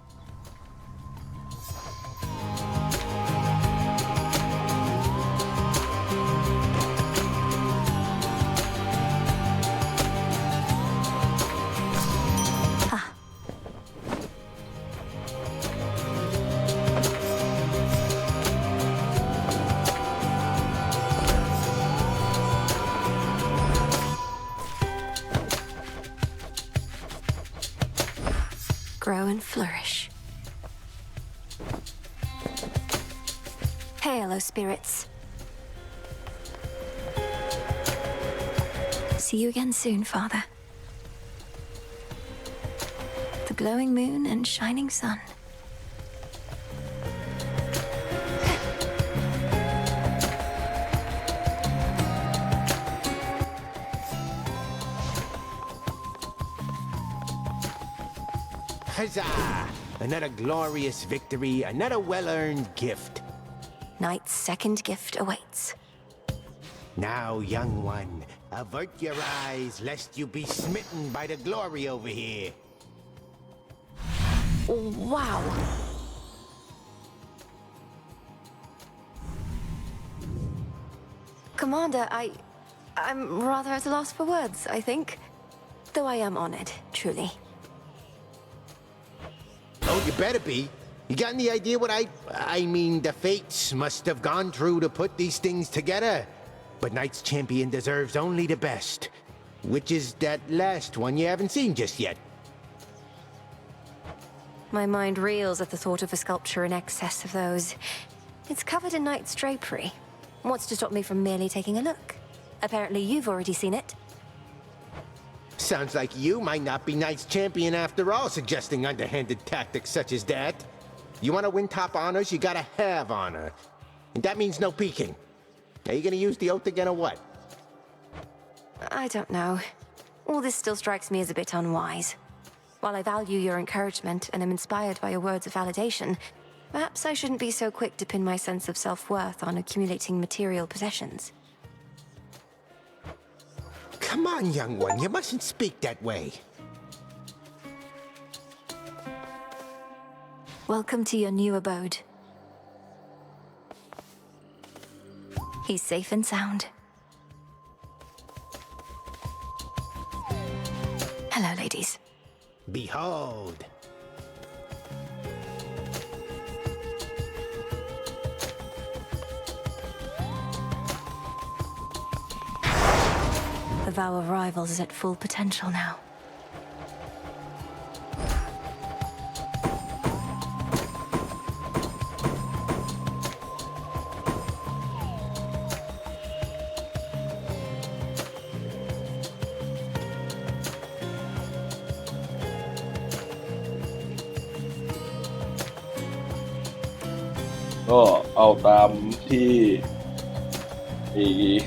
Grow and flourish. Hail, O spirits. See you again soon, Father. The glowing moon and shining sun. Huzzah! Another glorious victory, another well-earned gift. Knight's second gift awaits. Now, young one, avert your eyes lest you be smitten by the glory over here. Wow. Commander, I'm rather at a loss for words, I think. Though I am honored, truly. Oh, you better be. You got any idea what I mean, the fates must have gone through to put these things together. But Knight's champion deserves only the best. Which is that last one you haven't seen just yet. My mind reels at the thought of a sculpture in excess of those. It's covered in Knight's drapery. What's to stop me from merely taking a look? Apparently you've already seen it. Sounds like you might not be Knight's champion after all, suggesting underhanded tactics such as that. You want to win top honors, you gotta have honor. And that means no peeking. Are you gonna use the oath again or what? I don't know. All this still strikes me as a bit unwise. While I value your encouragement and am inspired by your words of validation, perhaps I shouldn't be so quick to pin my sense of self-worth on accumulating material possessions. Come on, young one, you mustn't speak that way. Welcome to your new abode. He's safe and sound. Hello, ladies. Behold. The vow of rivals is at full potential now.ก็เอาตามที่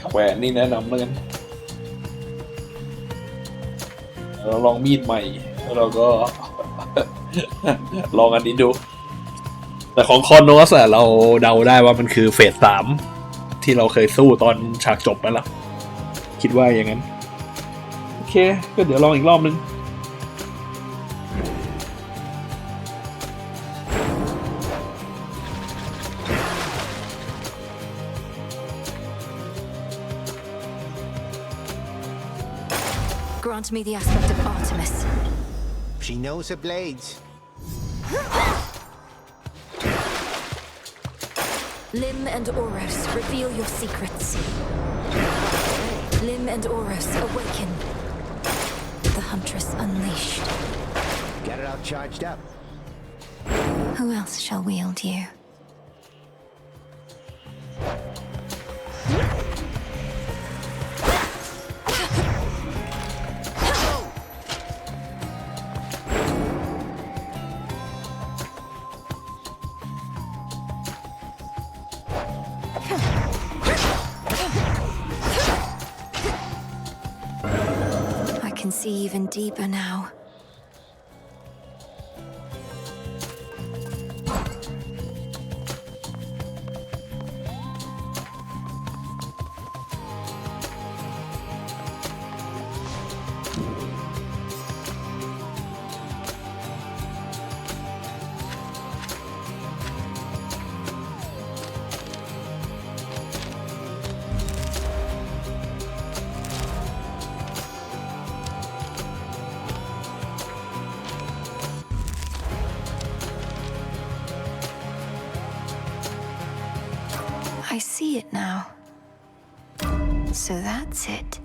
แขวนนี่แนะนำแล้วกันเราลองมีดใหม่แล้วเราก็ ลองอันนี้ดูแต่ของคอนโนสอะเราเดาได้ว่ามันคือเฟส 3ที่เราเคยสู้ตอนฉากจบนั่นแหละคิดว่าอย่างนั้นโอเคก็เดี๋ยวลองอีกรอบนึงGrant me the aspect of Artemis. She knows her blades. Lim and Oros, reveal your secrets. Lim and Oros, awaken. The Huntress unleashed. Get it all charged up. Who else shall wield you? I can see even deeper now. I see it now. So that's it.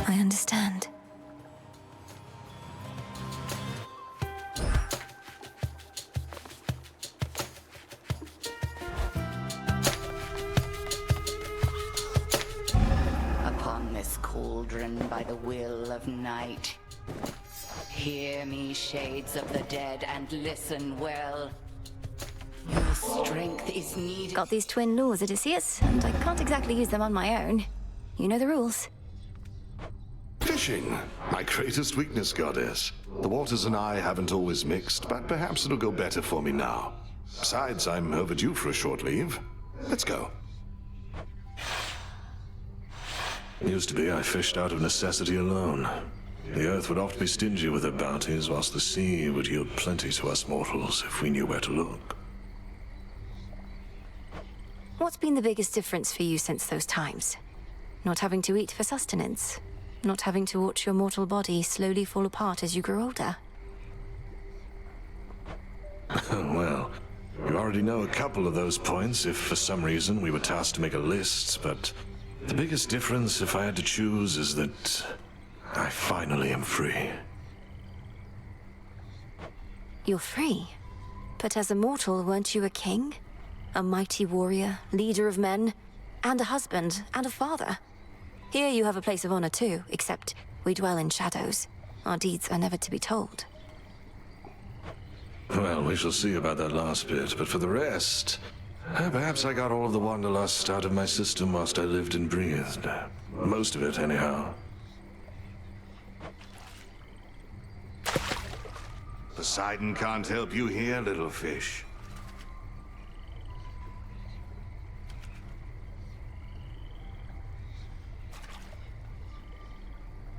I understand. Upon this cauldron by the will of night, hear me, shades of the dead, and listen well. Your strength is needed. Got these twin laws, Odysseus, and I can't exactly use them on my own. You know the rules. Fishing, my greatest weakness, goddess. The waters and I haven't always mixed, but perhaps it'll go better for me now. Besides, I'm overdue for a short leave. Let's go. Used to be I fished out of necessity alone. The earth would oft be stingy with her bounties, whilst the sea would yield plenty to us mortals if we knew where to look. What's been the biggest difference for you since those times? Not having to eat for sustenance? Not having to watch your mortal body slowly fall apart as you grow older? Well, you already know a couple of those points if for some reason we were tasked to make a list, but the biggest difference, if I had to choose, is that I finally am free. You're free? But as a mortal, weren't you a king? A mighty warrior, leader of men, and a husband, and a father. Here you have a place of honor too, except we dwell in shadows. Our deeds are never to be told. Well, we shall see about that last bit, but for the rest, perhaps I got all of the wanderlust out of my system whilst I lived and breathed. Most of it, anyhow. Poseidon can't help you here, little fish.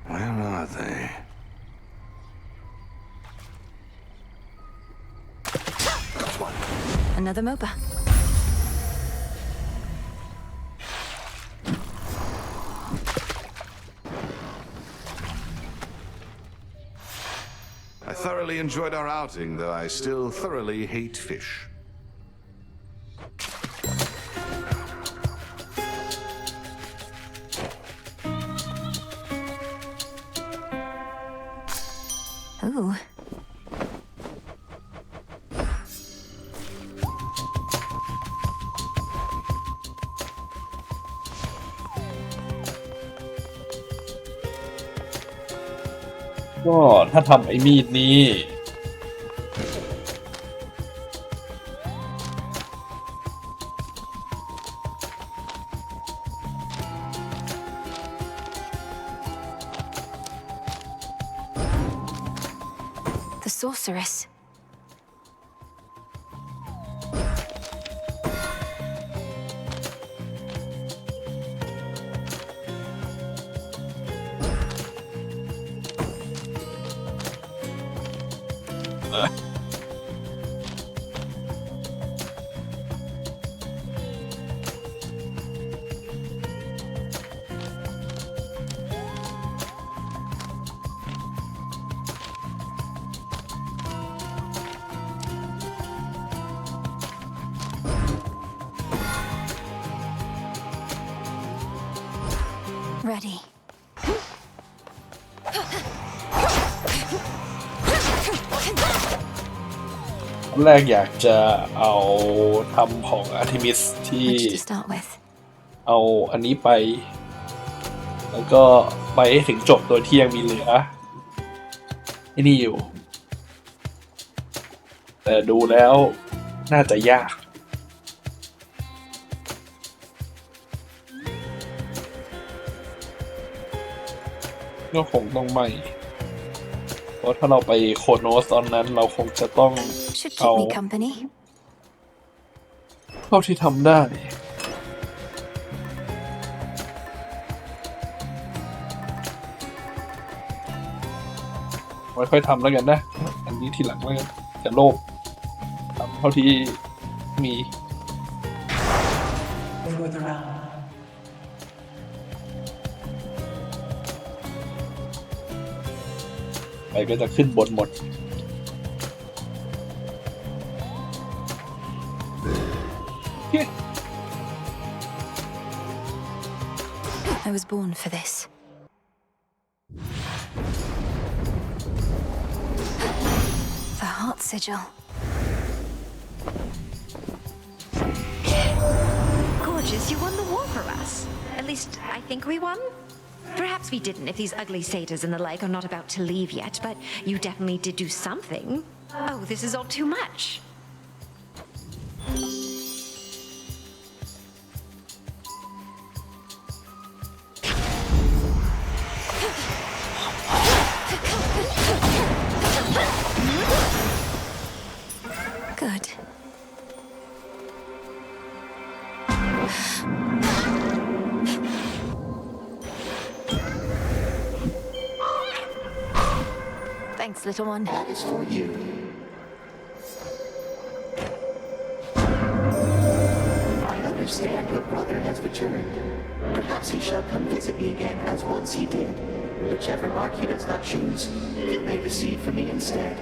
Where are they? Another MOBA. I thoroughly enjoyed our outing, though I still thoroughly hate fish. Ooh.ก็ถ้าทำไอ้มีดนี้The sorceress. Ready. แรกอยากจะเอาทำของอาร์ทิมิสที่ Which to start with? เอาอันนี้ไปแล้วก็ไปให้ถึงจบโดยที่ยังมีเหลือไอ้นี่อยู่ แต่ดูแล้วน่าจะยากก็คงต้องไม่เพราะถ้าเราไปโคโนสตอนนั้นเราคงจะต้อง Should เอา keep me company. เท่าที่ทำได้ไว้ค่อยทำแล้วกันนะ อันนี้ทีหลังแล้วกันจะโลภทำเท่าที่มี For the realm. ไปก็จะขึ้นบนหมด I was born for this. The heart sigil. Gorgeous, you won the war for us. At least, I think we won. Perhaps we didn't if these ugly satyrs and the like are not about to leave yet, but you definitely did do something. Oh, this is all too much. Good. Thanks, little one. That is for you. I understand your brother has returned. Perhaps he shall come visit me again as once he did. Whichever mark he does not choose, you may receive from me instead.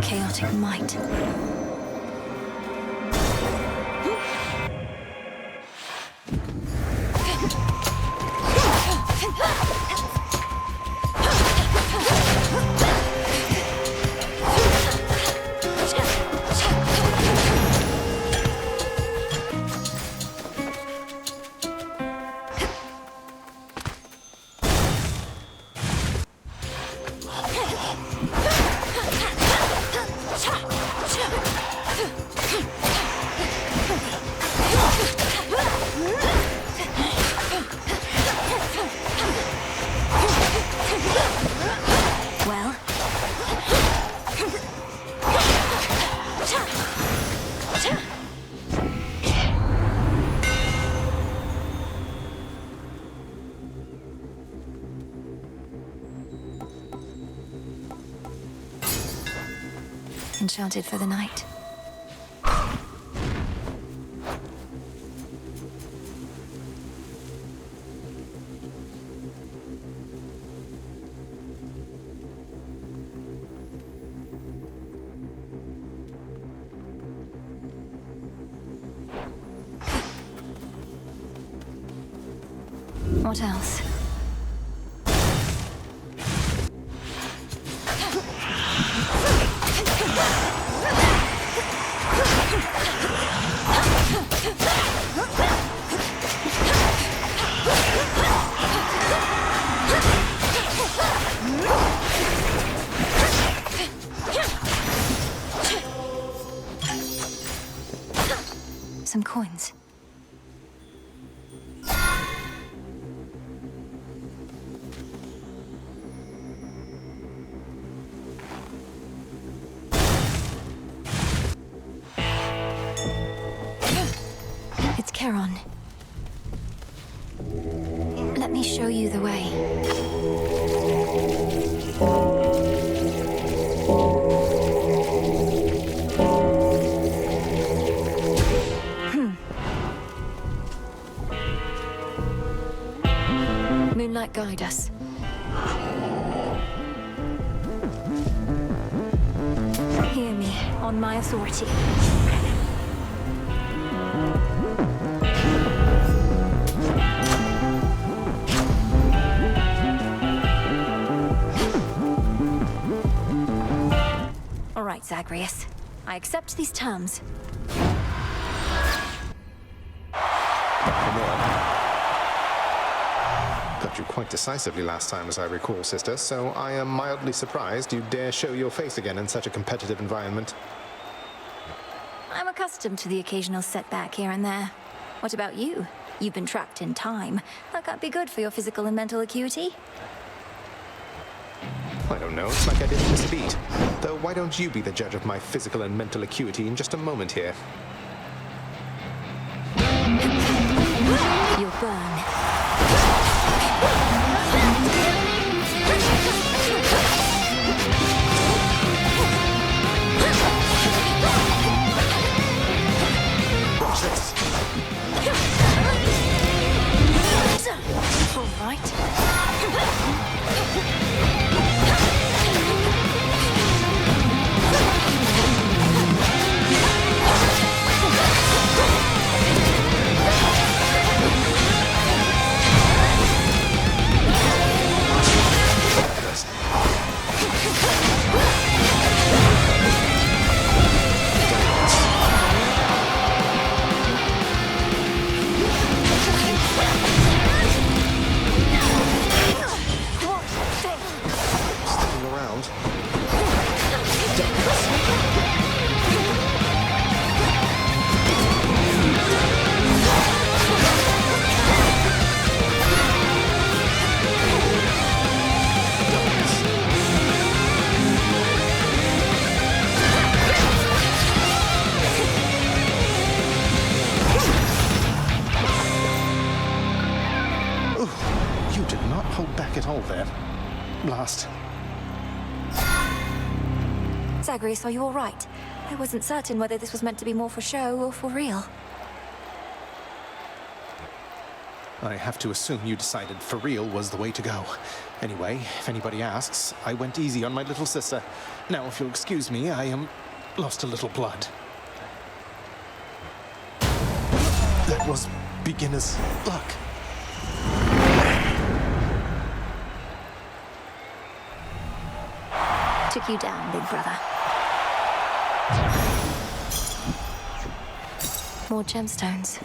Chaotic might. Well. Enchanted for the night. What else? Some coins. It's Charon. Let me show you the way. moonlight guide us. Hear me, on my authority. All right, Zagreus. I accept these terms. Got you quite decisively last time, as I recall, sister, so I am mildly surprised you dare show your face again in such a competitive environment. I'm accustomed to the occasional setback here and there. What about you? You've been trapped in time. That can't be good for your physical and mental acuity. I don't know, it's like I didn't miss a beat. Though why don't you be the judge of my physical and mental acuity in just a moment here? You'll burn. Watch this! All right. Zagreus, are you all right? I wasn't certain whether this was meant to be more for show or for real. I have to assume you decided for real was the way to go. Anyway, if anybody asks, I went easy on my little sister. Now, if you'll excuse me, I lost a little blood. That was beginner's luck. Took you down, big brother. More gemstones.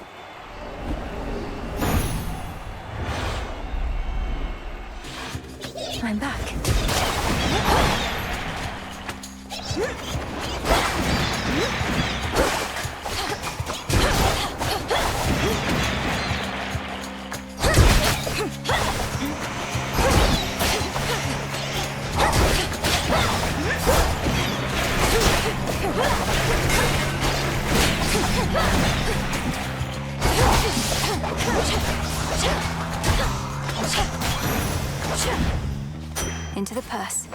I'm back. Into the purse.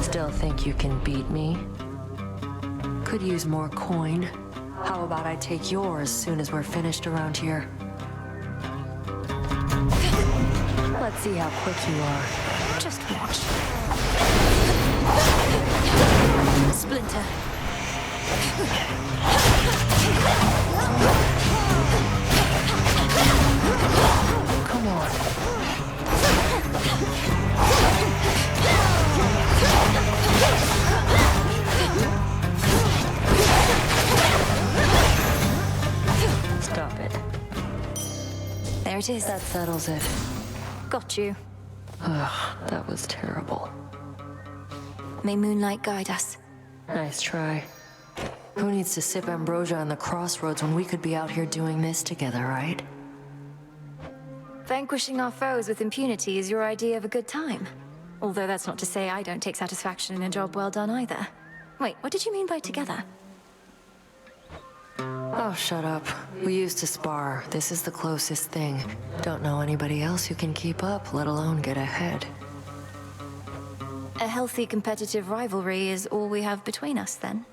Still think you can beat me? Could use more coin. How about I take yours as soon as we're finished around here? Let's see how quick you are. Just watch. Splinter. Come on. Stop it. There it is. That settles it. Got you. Ugh, that was terrible. May moonlight guide us. Nice try. Who needs to sip ambrosia on the Crossroads when we could be out here doing this together, right? Vanquishing our foes with impunity is your idea of a good time. Although that's not to say I don't take satisfaction in a job well done either. Wait, what did you mean by together? Oh, shut up. We used to spar. This is the closest thing. Don't know anybody else who can keep up, let alone get ahead. A healthy competitive rivalry is all we have between us, then?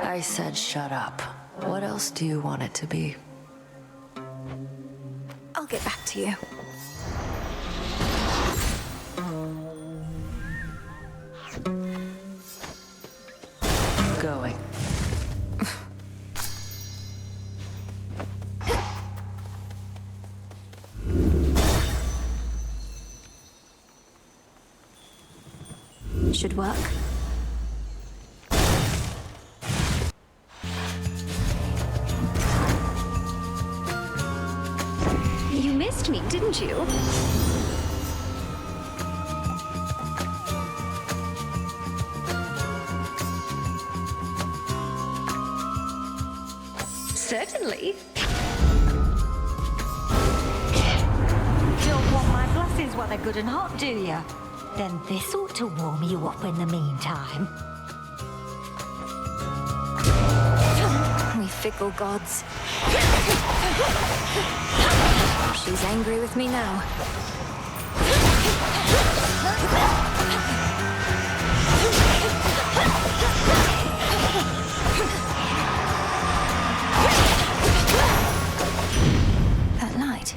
I said shut up. What else do you want it to be? I'll get back to you. Going. Should work. You missed me, didn't you? Certainly. Don't want my glasses while they're good and hot, do you? Then this ought to warm you up in the meantime. We fickle gods. She's angry with me now. That light.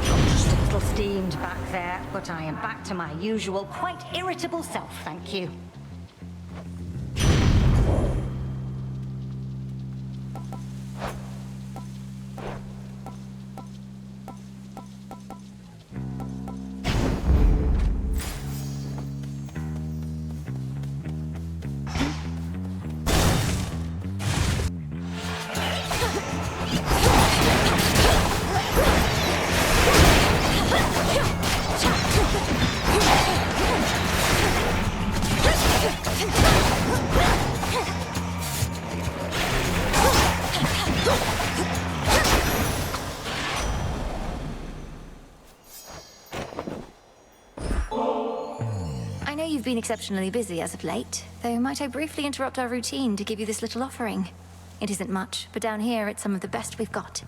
Just a little steamed back there, but I am back to my usual, quite irritable self, thank you. You've been exceptionally busy as of late, though might I briefly interrupt our routine to give you this little offering? It isn't much, but down here it's some of the best we've got.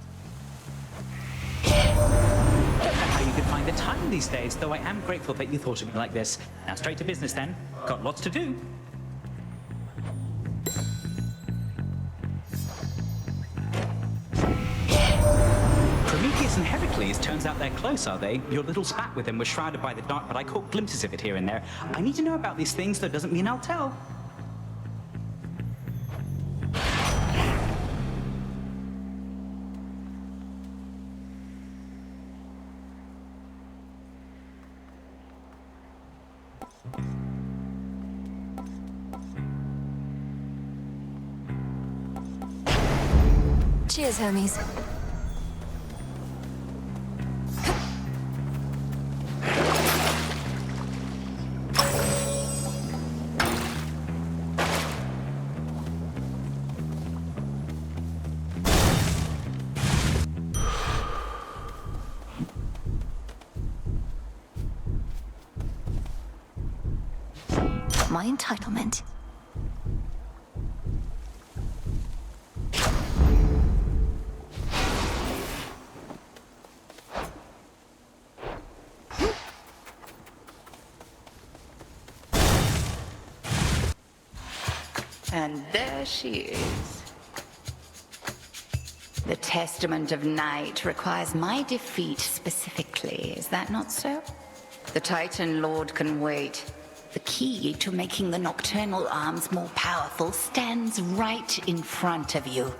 Don't know how you can find the time these days, though I am grateful that you thought of me like this. Now straight to business then. Got lots to do. Prometheus and Heracles, turns out they're close, are they? Your little spat with them was shrouded by the dark, but I caught glimpses of it here and there. I need to know about these things, though doesn't mean I'll tell. Cheers, Hermes. My entitlement. And there she is. The testament of night requires my defeat specifically, is that not so? The Titan Lord can wait. The key to making the nocturnal arms more powerful stands right in front of you.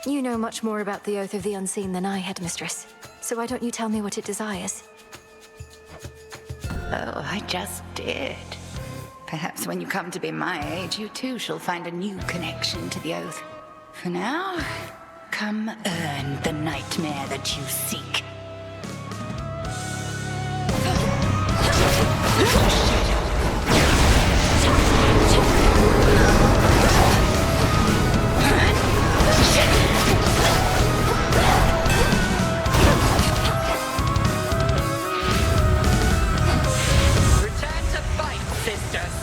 You know much more about the Oath of the Unseen than I, Headmistress. So why don't you tell me what it desires? Oh, I just did. Perhaps when you come to be my age, you too shall find a new connection to the Oath. For now, come earn the nightmare that you seek. Return to fight, sisters.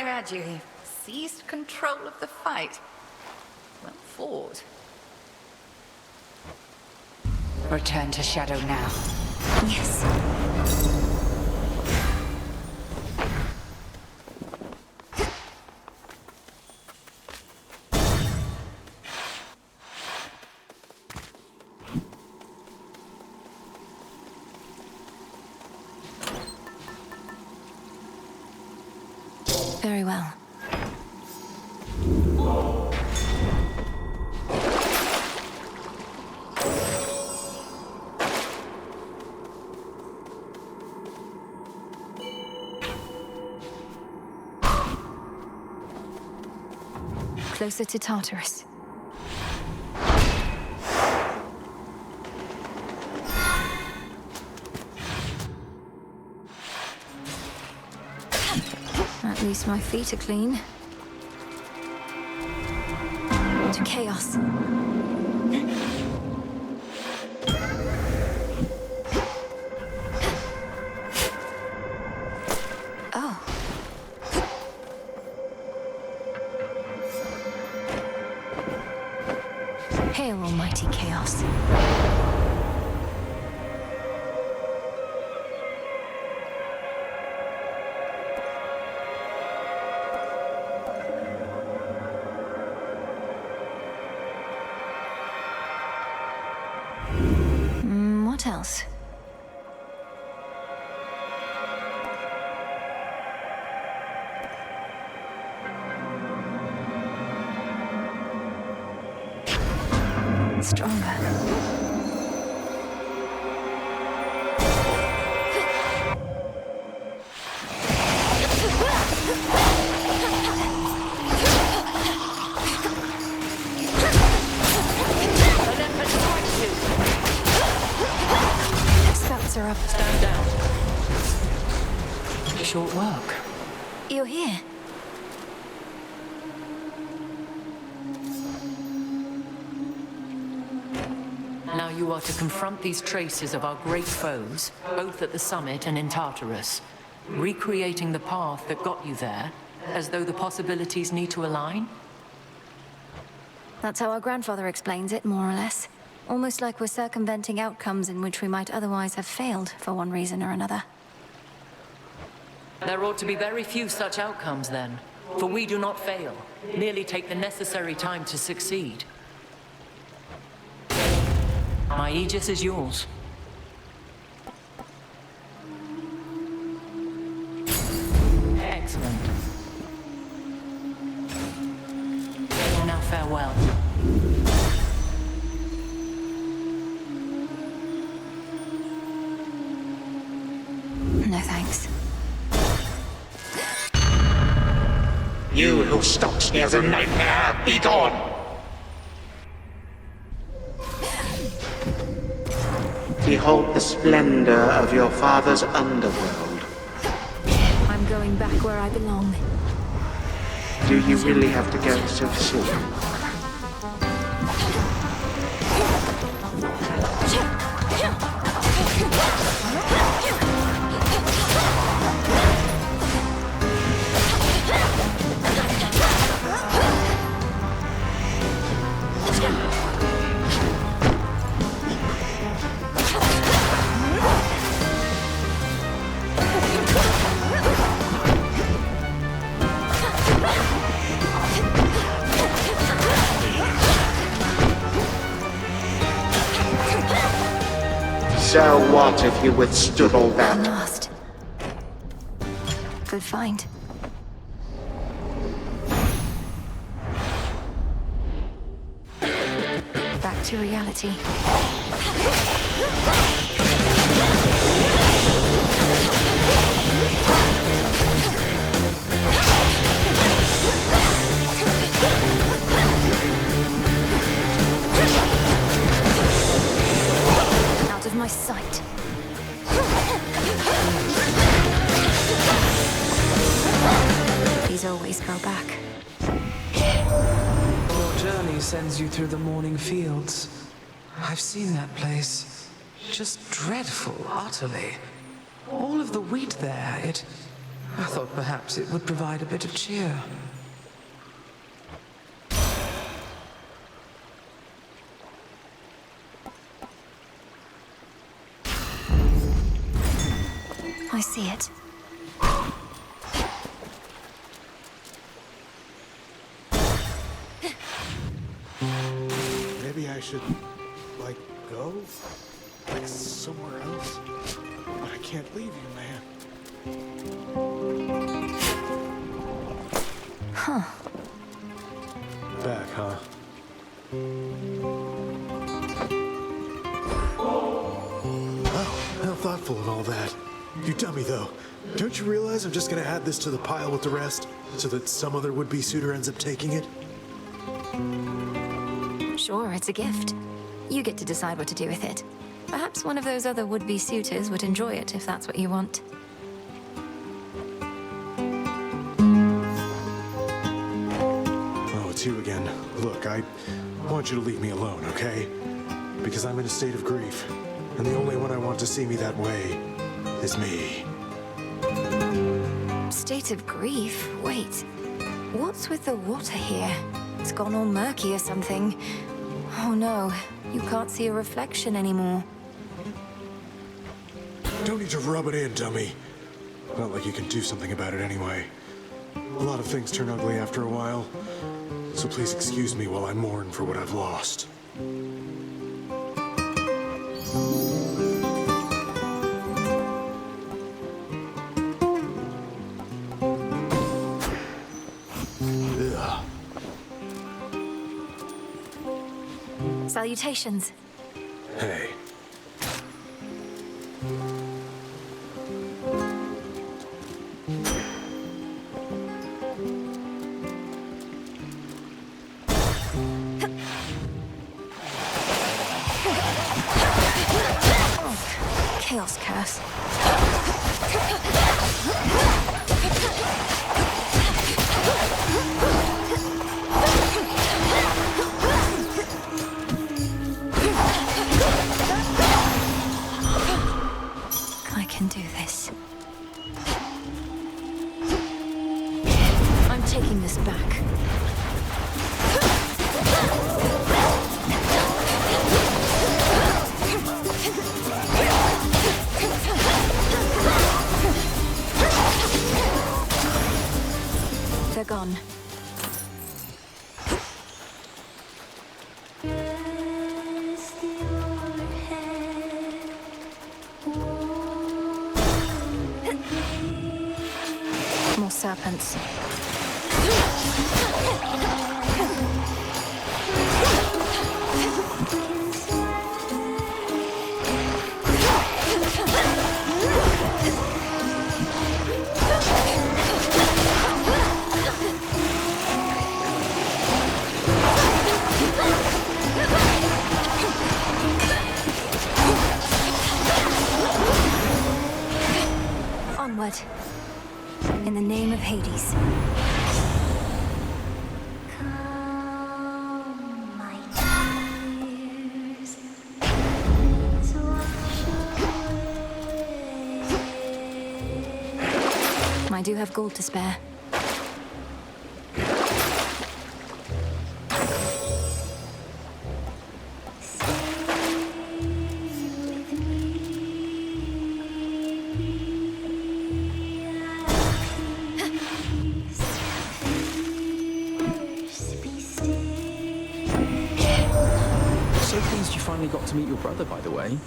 I had you. He seized control of the fight. Well fought. Return to Shadow now. Yes. Very well. Closer to Tartarus. At least my feet are clean. To chaos. Oh. Hail, almighty chaos. What else? Stronger. Spouts are up. Stand down. Short work. You're here. Now you are to confront these traces of our great foes, both at the summit and in Tartarus, recreating the path that got you there, as though the possibilities need to align? That's how our grandfather explains it, more or less. Almost like we're circumventing outcomes in which we might otherwise have failed for one reason or another. There ought to be very few such outcomes then, for we do not fail, merely take the necessary time to succeed. My Aegis is yours. Excellent. Now farewell. No thanks. You who stalks me as a nightmare, be gone! Behold the splendor of your father's underworld. I'm going back where I belong. Do you really have to go so soon? So what if you withstood all that? Lost. Good find. Back to reality. Out of my sight. These always grow back. Your journey sends you through the morning fields. I've seen that place. Just dreadful, utterly. All of the wheat there, it I thought perhaps it would provide a bit of cheer. I see it. Maybe I should, like, go? Like, somewhere else? But I can't leave you, man. Huh. Back, huh? Oh, how thoughtful and all that. You dummy, though. Don't you realize I'm just gonna add this to the pile with the rest, so that some other would-be suitor ends up taking it? Sure, it's a gift. You get to decide what to do with it. Perhaps one of those other would-be suitors would enjoy it if that's what you want. Oh, it's you again. Look, I want you to leave me alone, okay? Because I'm in a state of grief, and the only one I want to see me that way is me. State of grief? Wait. What's with the water here? It's gone all murky or something. Oh no, you can't see a reflection anymore. Don't need to rub it in, dummy. Not like you can do something about it anyway. A lot of things turn ugly after a while, so please excuse me while I mourn for what I've lost. Ugh. Salutations. Hey. Chaos curse. I can do this. I'm taking this back. They're gone. More serpents. Onward. In the name of Hades. I do have gold to spare. Got to meet your brother, by the way.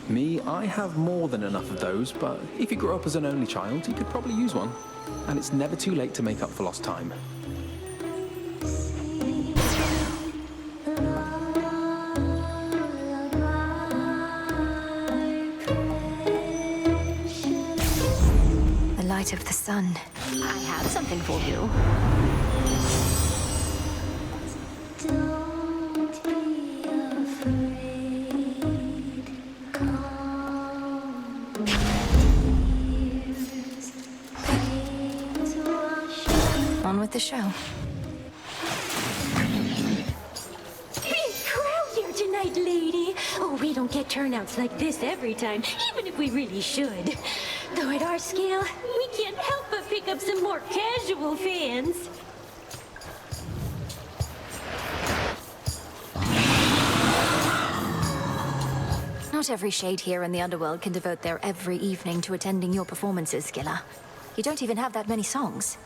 Me, I have more than enough of those, but if you grew up as an only child, you could probably use one. And it's never too late to make up for lost time. The light of the sun. I have something for you. The show. Big crowd here tonight, lady. Oh, we don't get turnouts like this every time, even if we really should. Though at our scale, we can't help but pick pick up some more casual fans. Not every shade here in the Underworld can devote their every evening to attending your performances, Scylla. You don't even have that many songs.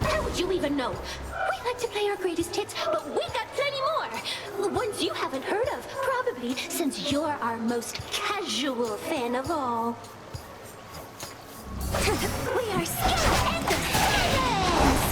How would you even know? We like to play our greatest hits, but we got plenty more. Ones you haven't heard of, probably, since you're our most casual fan of all. We are Scylla and the Sirens!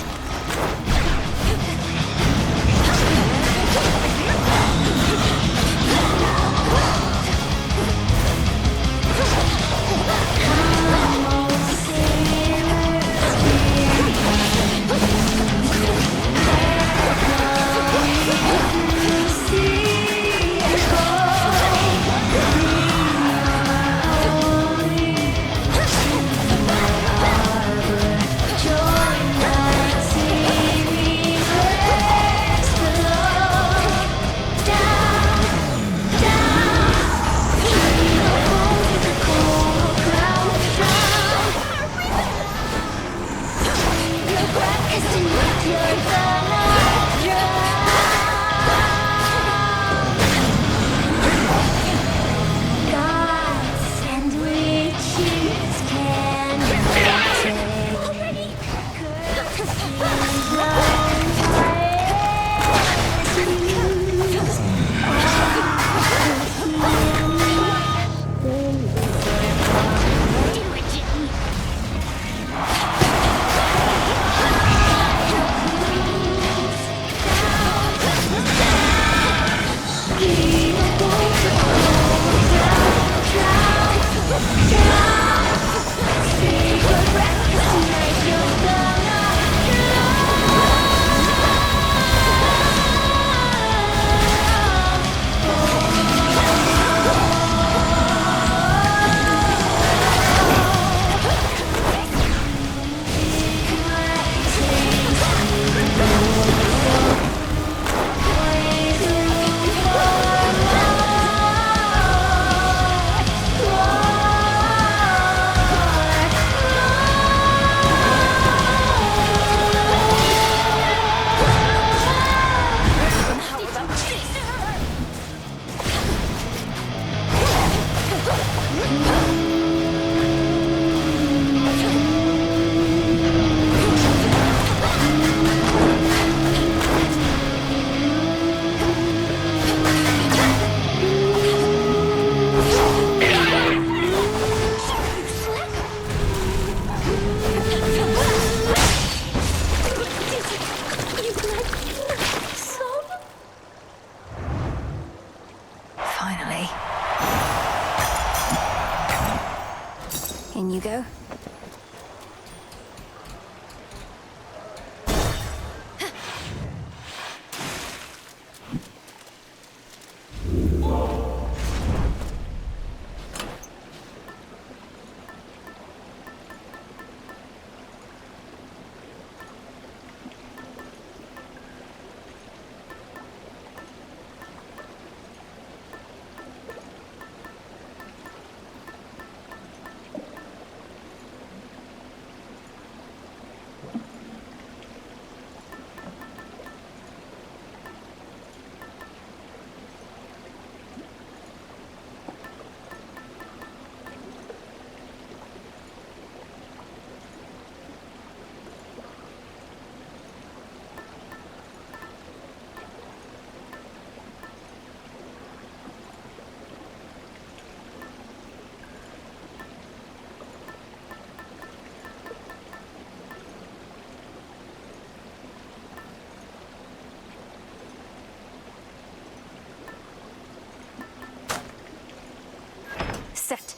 Set.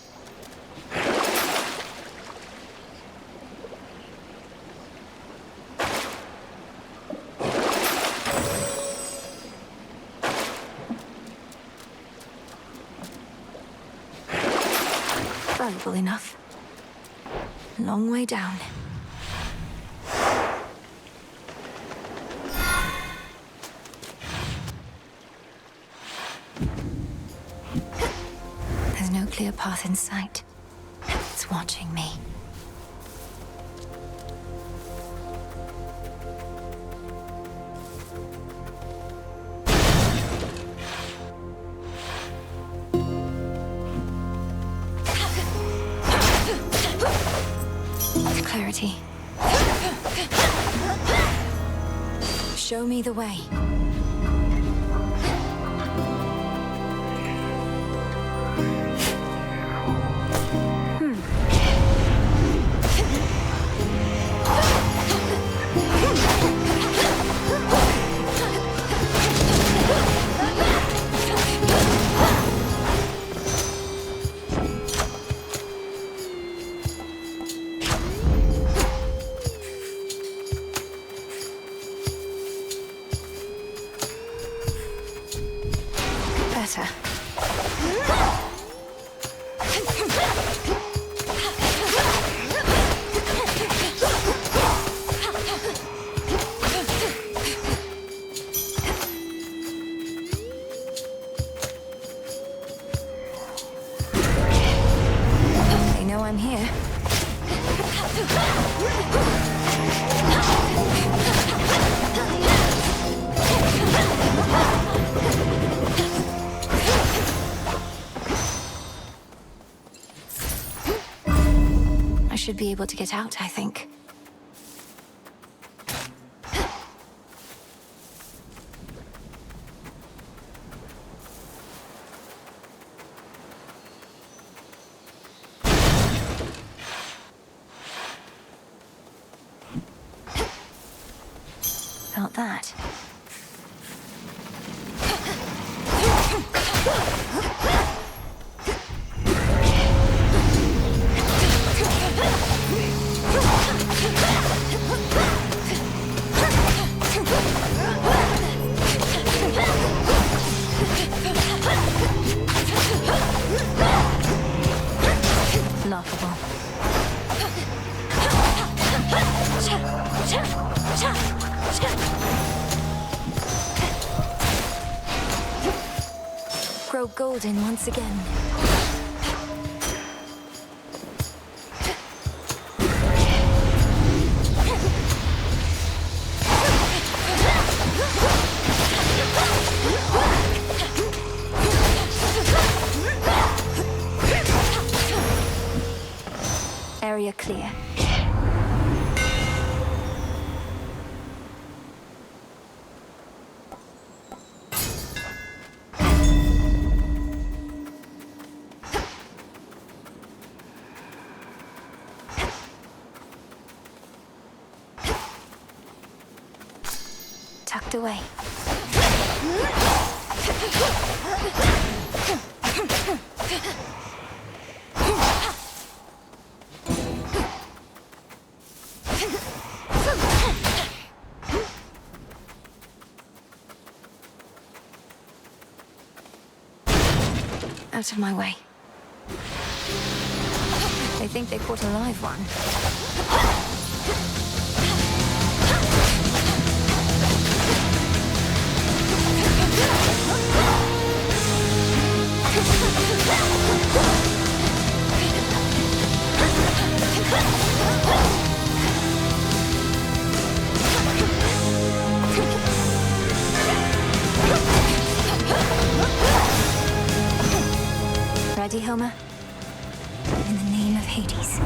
Valuable enough. Long way down. There's no clear path in sight. It's watching me. clarity. Show me the way. Better. They know I'm here. I should be able to get out, I think. Felt that. Laughable. Grow golden once again. Area clear. Tucked away. Out of my way. They think they caught a live one. Ready, Homer? In the name of Hades.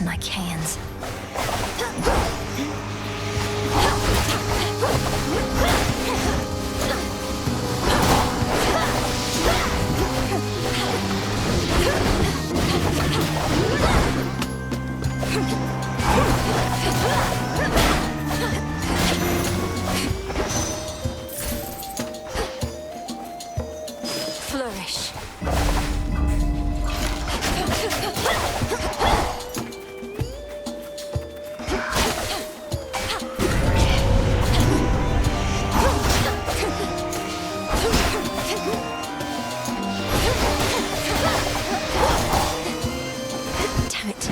Like hands. Flourish. Damn it.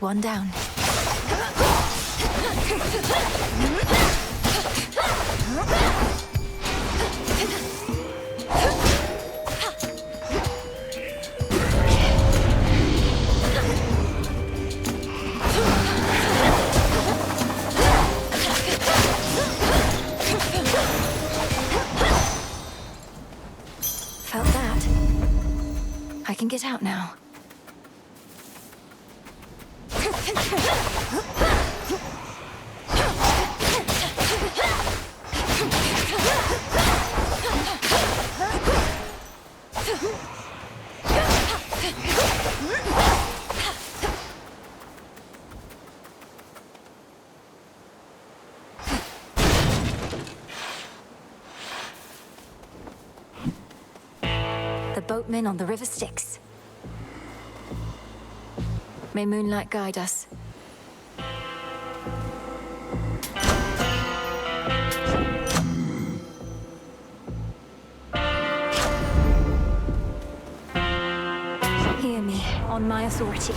That's one down. Felt that. I can get out now. The boatmen on the river Styx. May moonlight guide us. Hear me, on my authority.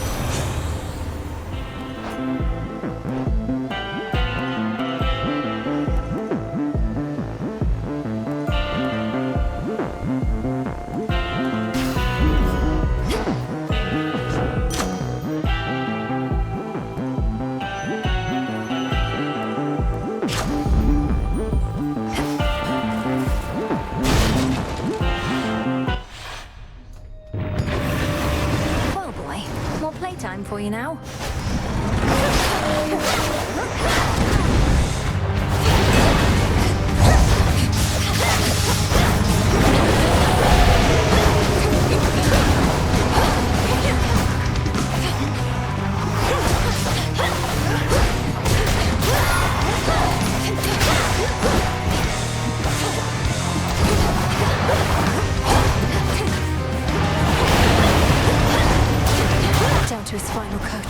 For you now. Down to his final coat.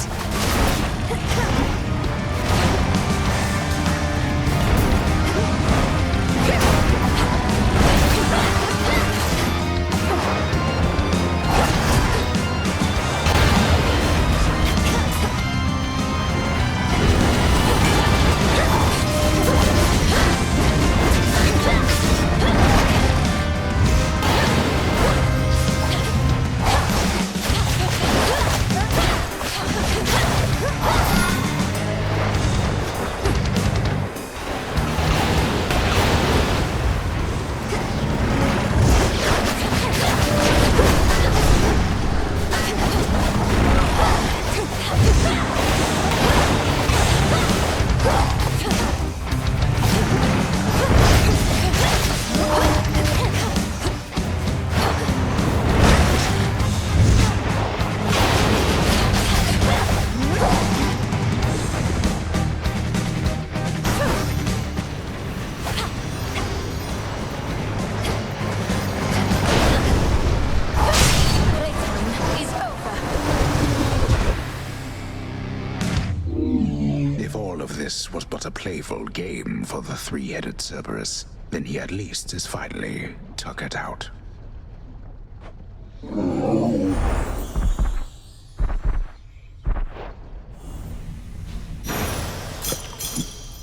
This was but a playful game for the three-headed Cerberus, then he at least is finally took it out.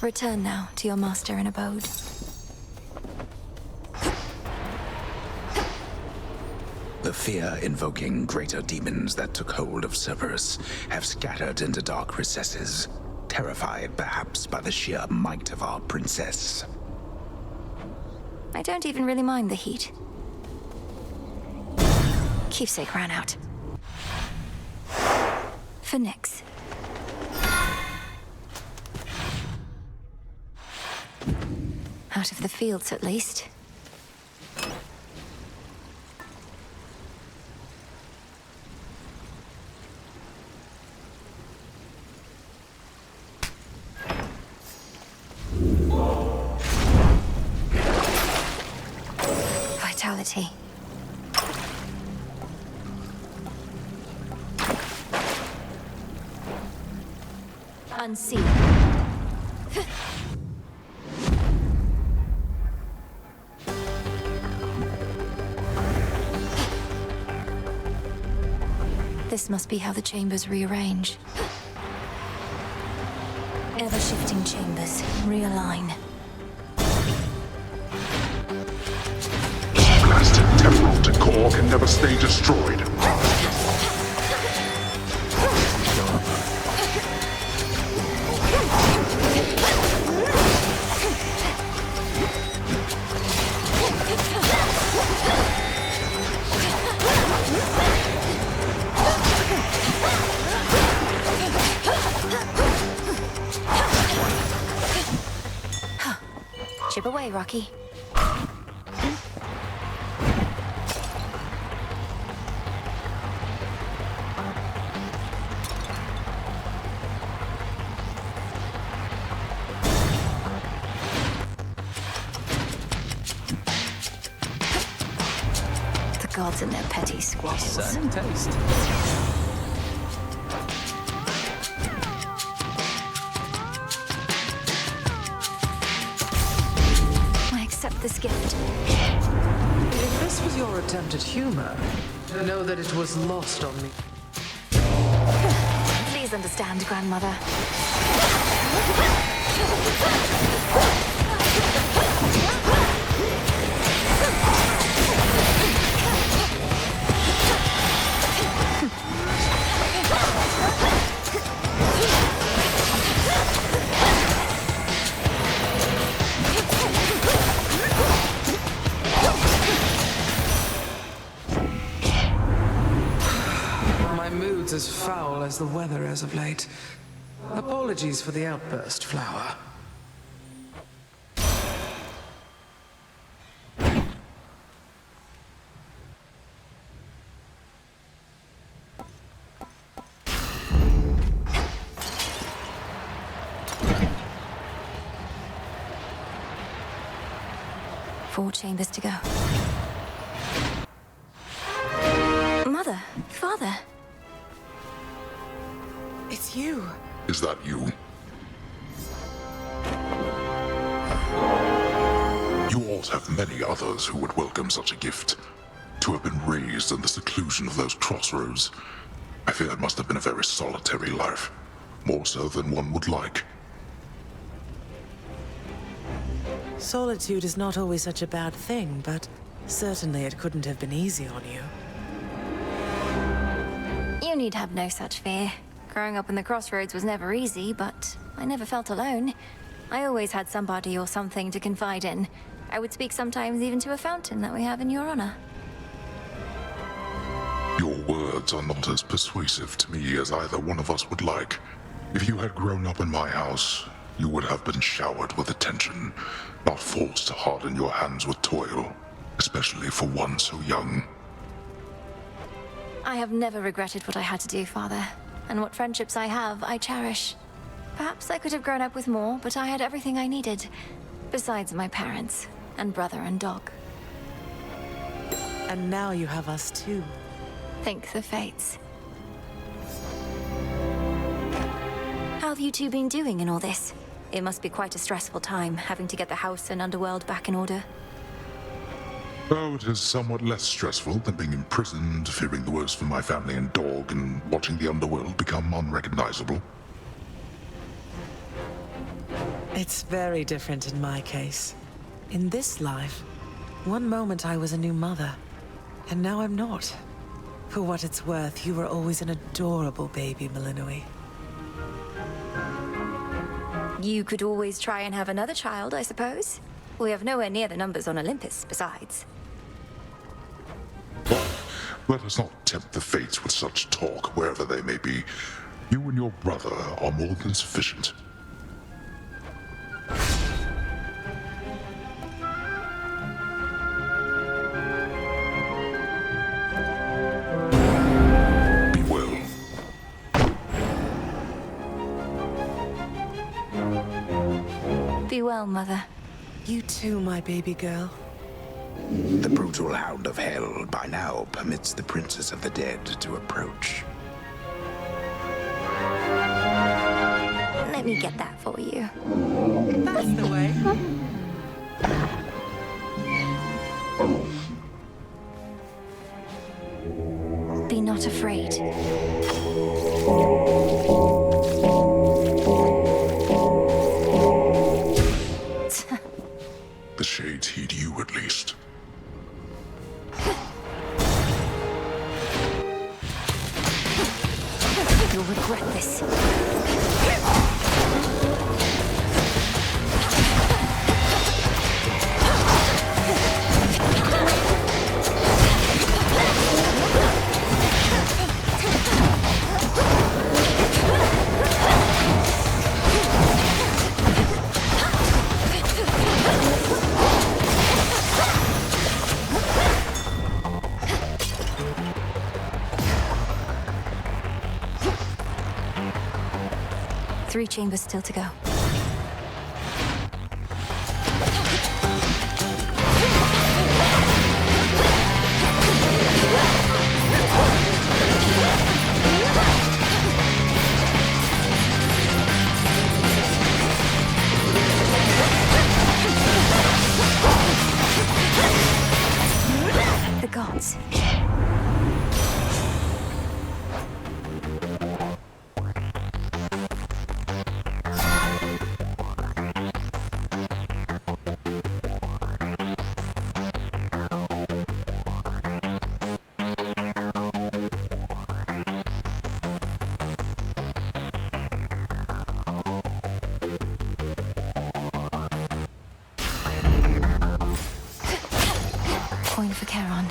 Return now to your master and abode. The fear-invoking greater demons that took hold of Cerberus have scattered into dark recesses, terrified perhaps by the sheer might of our princess. I don't even really mind the heat. Keepsake ran out. For Nyx. Out of the fields, at least. Vitality. Unseen. This must be how the chambers rearrange. ever-shifting chambers. Realign. Blasted temporal decor can never stay destroyed. Chip away, Rocky. The gods and their petty squabbles. Certain taste. This gift. If this was your attempt at humor, know that it was lost on me. Please understand, Grandmother. As foul as the weather as of late. Apologies for the outburst, Flower. Four chambers to go. Mother, Father. It's you. Is that you? You ought to have many others who would welcome such a gift. To have been raised in the seclusion of those crossroads, I fear it must have been a very solitary life. More so than one would like. Solitude is not always such a bad thing, but certainly it couldn't have been easy on you. You need have no such fear. Growing up in the Crossroads was never easy, but I never felt alone. I always had somebody or something to confide in. I would speak sometimes even to a fountain that we have in your honor. Your words are not as persuasive to me as either one of us would like. If you had grown up in my house, you would have been showered with attention, not forced to harden your hands with toil, especially for one so young. I have never regretted what I had to do, Father. And what friendships I have, I cherish. Perhaps I could have grown up with more, but I had everything I needed. Besides my parents, and brother and dog. And now you have us too. Think the fates. How have you two been doing in all this? It must be quite a stressful time, having to get the house and Underworld back in order. Oh, it is somewhat less stressful than being imprisoned, fearing the worst for my family and dog, and watching the Underworld become unrecognizable. It's very different in my case. In this life, one moment I was a new mother, and now I'm not. For what it's worth, you were always an adorable baby, Malinui. You could always try and have another child, I suppose. We have nowhere near the numbers on Olympus, besides. Let us not tempt the fates with such talk, wherever they may be. You and your brother are more than sufficient. Be well. Be well, Mother. You too, my baby girl. The brutal hound of hell by now permits the princes of the dead to approach. Let me get that for you. That's the way. Be not afraid. the Shades heed you at least. You'll regret this. Three chambers still to go. The gods. Coin for Charon.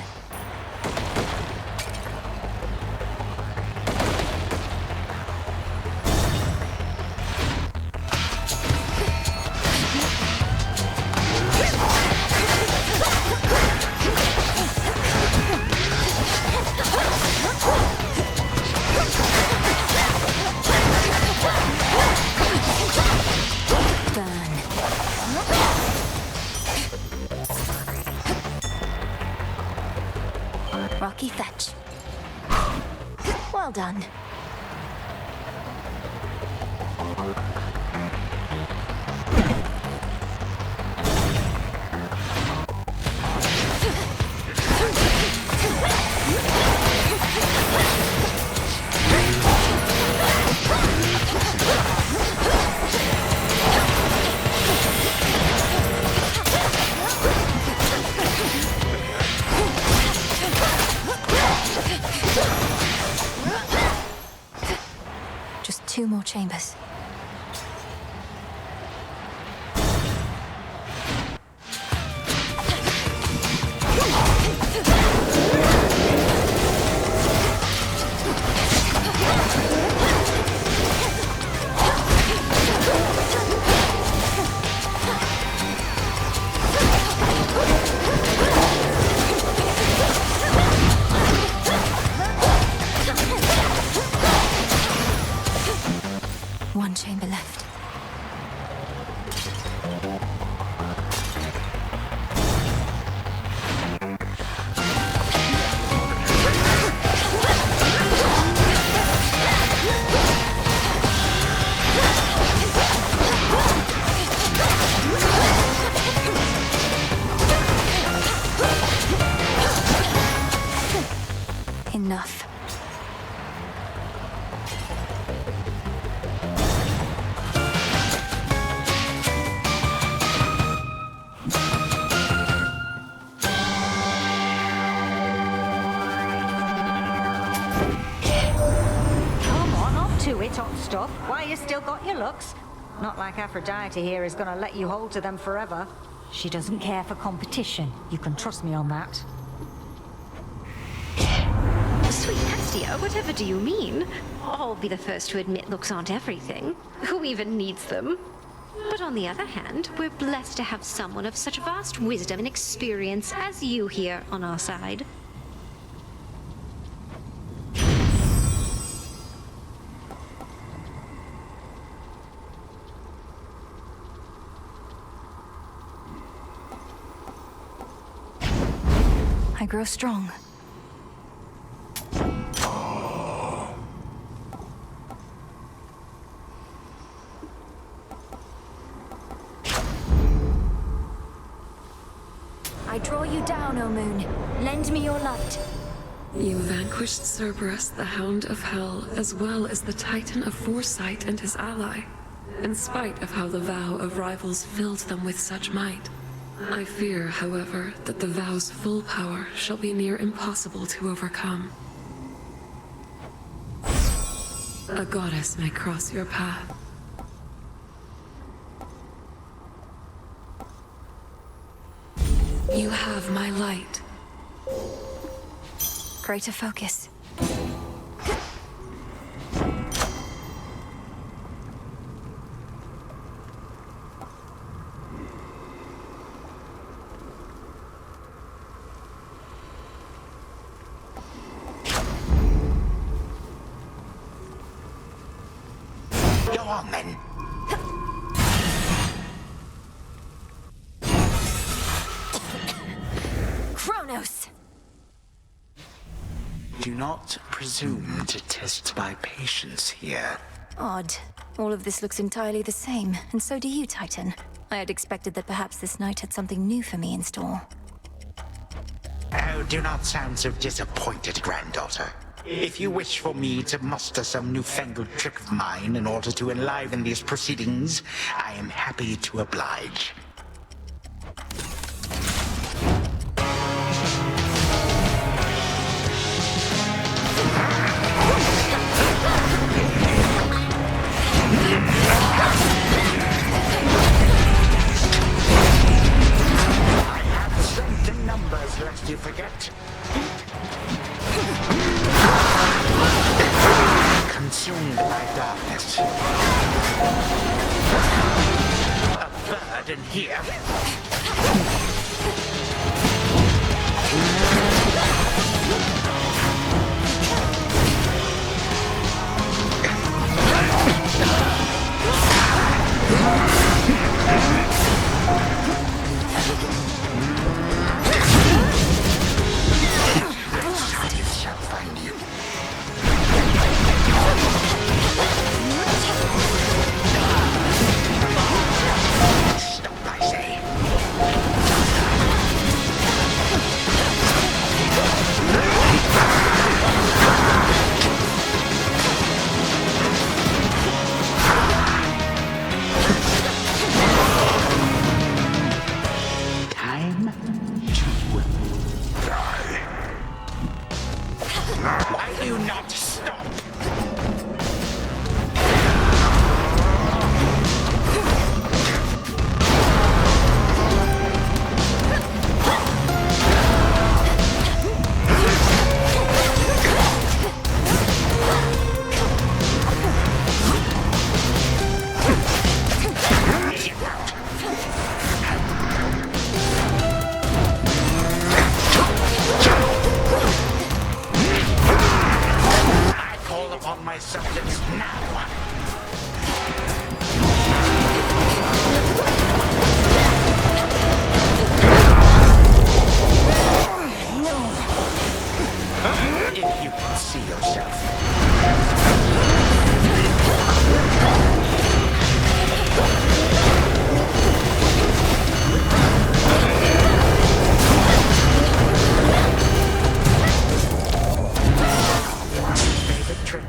Rocky fetch. Well done. Just 2 more chambers. One chamber left. Enough. Top stuff. Why you still got your looks? Not like Aphrodite here is gonna let you hold to them forever. She doesn't care for competition. You can trust me on that. Sweet Hestia, whatever do you mean? I'll be the first to admit looks aren't everything. Who even needs them? But on the other hand, we're blessed to have someone of such vast wisdom and experience as you here on our side. I grow strong. I draw you down, O moon. Lend me your light. You vanquished Cerberus, the Hound of Hell, as well as the Titan of Foresight and his ally. In spite of how the vow of rivals filled them with such might, I fear, however, that the vow's full power shall be near impossible to overcome. A goddess may cross your path. You have my light. Greater focus. Go on, then. Chronos! Do not presume to test my patience here. Odd. All of this looks entirely the same, and so do you, Titan. I had expected that perhaps this night had something new for me in store. Oh, do not sound so disappointed, granddaughter. If you wish for me to muster some newfangled trick of mine in order to enliven these proceedings, I am happy to oblige. I have strength in numbers, lest you forget. Consumed by darkness. A bird in here. Charybdis shall find you. Stop, I say. Time to die. Why do you not stop? I call upon my subjects now. If you can see yourself. Favorite trick.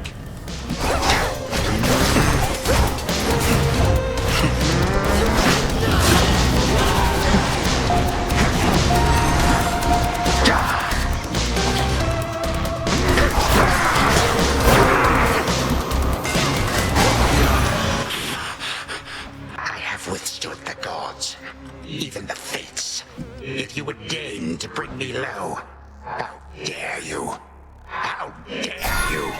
I have withstood the gods, even the fates. If you would deign to bring me low, how dare you? How dare you?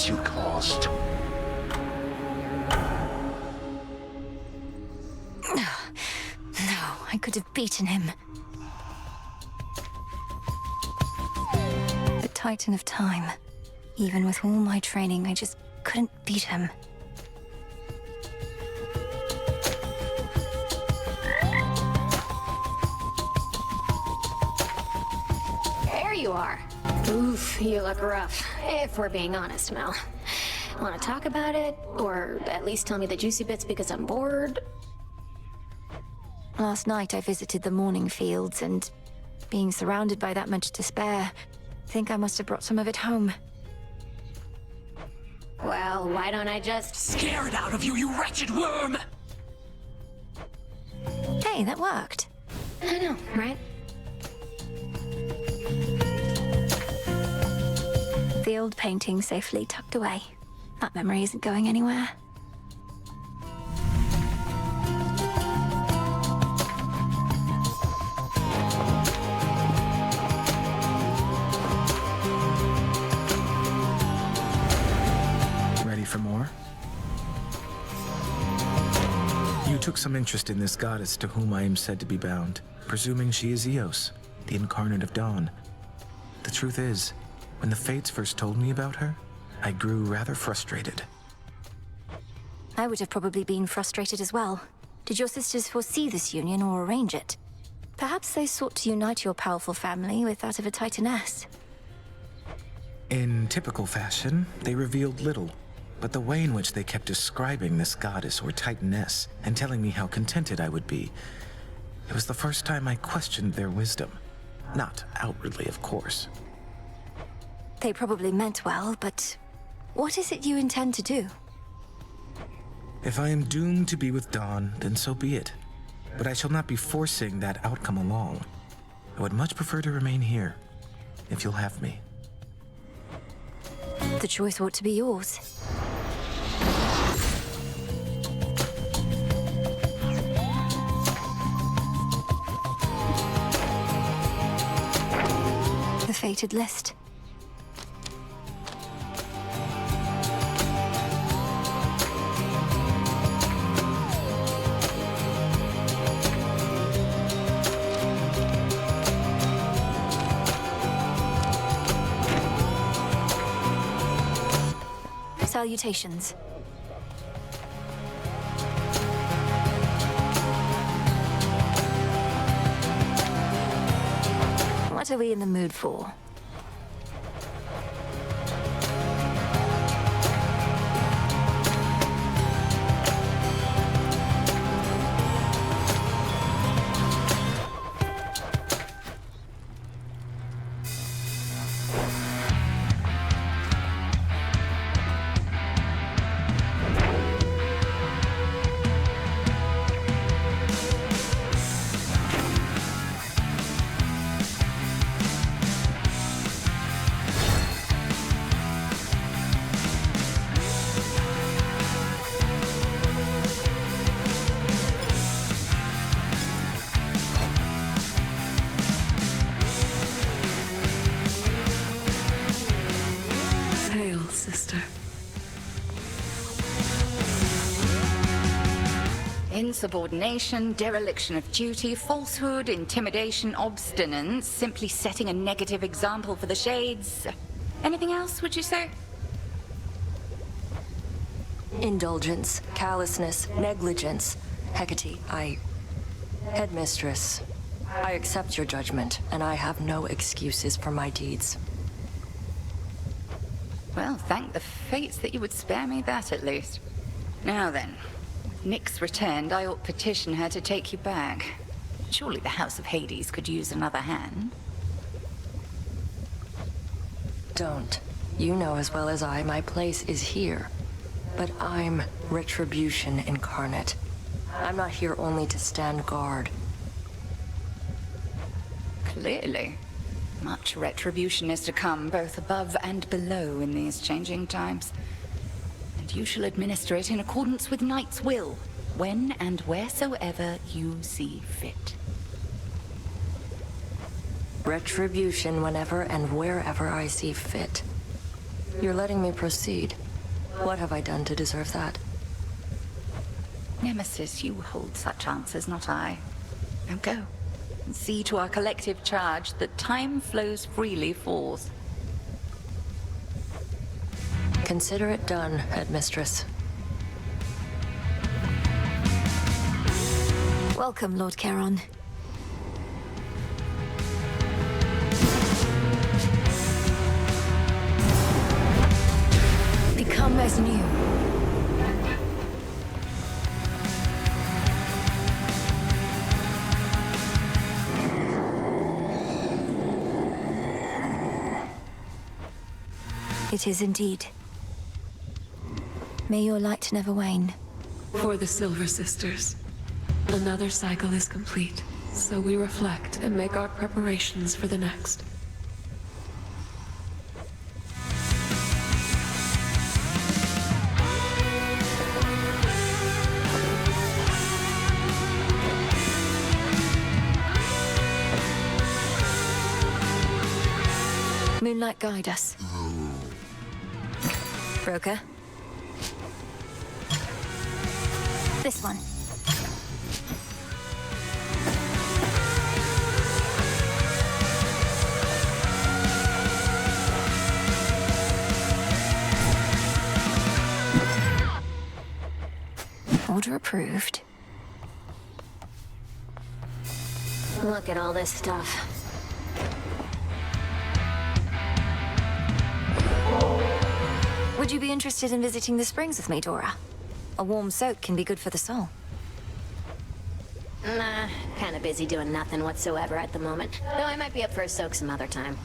you caused. No, I could have beaten him. The Titan of Time. Even with all my training, I just couldn't beat him. There you are. Oof, you look rough, if we're being honest, Mel. Want to talk about it? Or at least tell me the juicy bits because I'm bored? Last night I visited the mourning fields and, being surrounded by that much despair, I think I must have brought some of it home. Well, why don't I just scare it out of you, you wretched worm? Hey, that worked. I know, right? The old painting safely tucked away. That memory isn't going anywhere. Ready for more? You took some interest in this goddess to whom I am said to be bound, presuming she is Eos, the incarnate of dawn. The truth is, when the Fates first told me about her, I grew rather frustrated. I would have probably been frustrated as well. Did your sisters foresee this union or arrange it? Perhaps they sought to unite your powerful family with that of a Titaness. In typical fashion, they revealed little, but the way in which they kept describing this goddess or Titaness and telling me how contented I would be, it was the first time I questioned their wisdom. Not outwardly, of course. They probably meant well, but what is it you intend to do? If I am doomed to be with Dawn, then so be it. But I shall not be forcing that outcome along. I would much prefer to remain here, if you'll have me. The choice ought to be yours. The fated list. Salutations. What are we in the mood for? Hail, sister. Insubordination, dereliction of duty, falsehood, intimidation, obstinance, simply setting a negative example for the shades. Anything else, would you say? Indulgence, callousness, negligence. Hecate, Headmistress, I accept your judgment, and I have no excuses for my deeds. Well, thank the fates that you would spare me that at least. Now then, with Nyx returned, I ought petition her to take you back. Surely the House of Hades could use another hand. Don't. You know as well as I, my place is here. But I'm Retribution incarnate. I'm not here only to stand guard. Clearly. Much retribution is to come, both above and below in these changing times. And you shall administer it in accordance with Knight's will, when and wheresoever you see fit. Retribution whenever and wherever I see fit. You're letting me proceed. What have I done to deserve that? Nemesis, you hold such answers, not I. Now go and see to our collective charge that time flows freely forth. Consider it done, Headmistress. Welcome, Lord Charon. Become as new. It is indeed. May your light never wane. For the Silver Sisters, another cycle is complete, so we reflect and make our preparations for the next. Moonlight, guide us. Broker. This one. Order approved. Look at all this stuff. Would you be interested in visiting the springs with me, Dora? A warm soak can be good for the soul. Nah, kinda busy doing nothing whatsoever at the moment. Though I might be up for a soak some other time.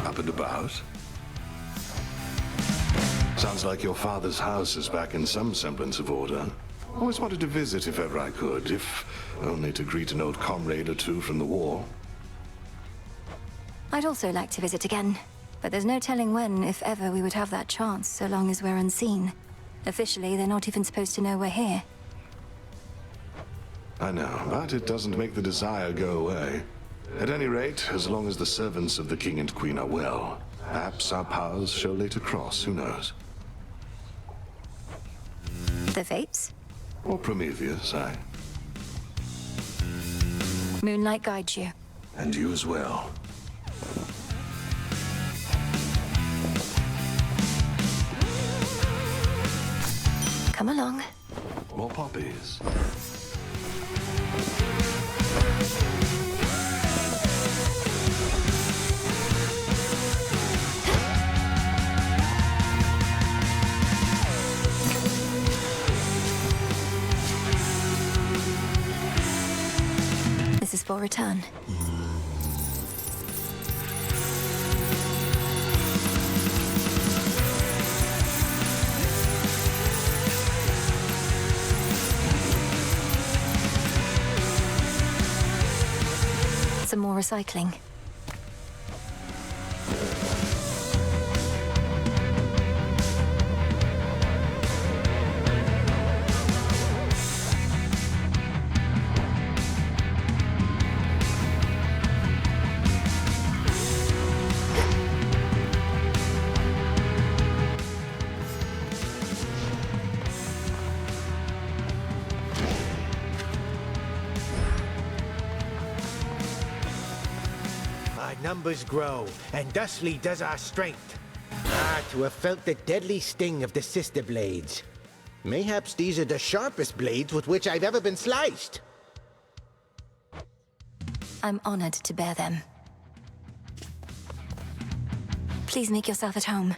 Up and about? Sounds like your father's house is back in some semblance of order. Always wanted to visit if ever I could, if only to greet an old comrade or two from the war. I'd also like to visit again, but there's no telling when, if ever, we would have that chance, so long as we're unseen. Officially, they're not even supposed to know we're here. I know, but it doesn't make the desire go away. At any rate, as long as the servants of the king and queen are well, perhaps our paths shall later cross, who knows? The Fates? Or Prometheus, aye. Moonlight guides you. And you as well. Come along. More poppies. This is for return. Some more recycling. Numbers grow, and thusly does our strength. Ah, to have felt the deadly sting of the sister blades. Mayhaps these are the sharpest blades with which I've ever been sliced. I'm honored to bear them. Please make yourself at home.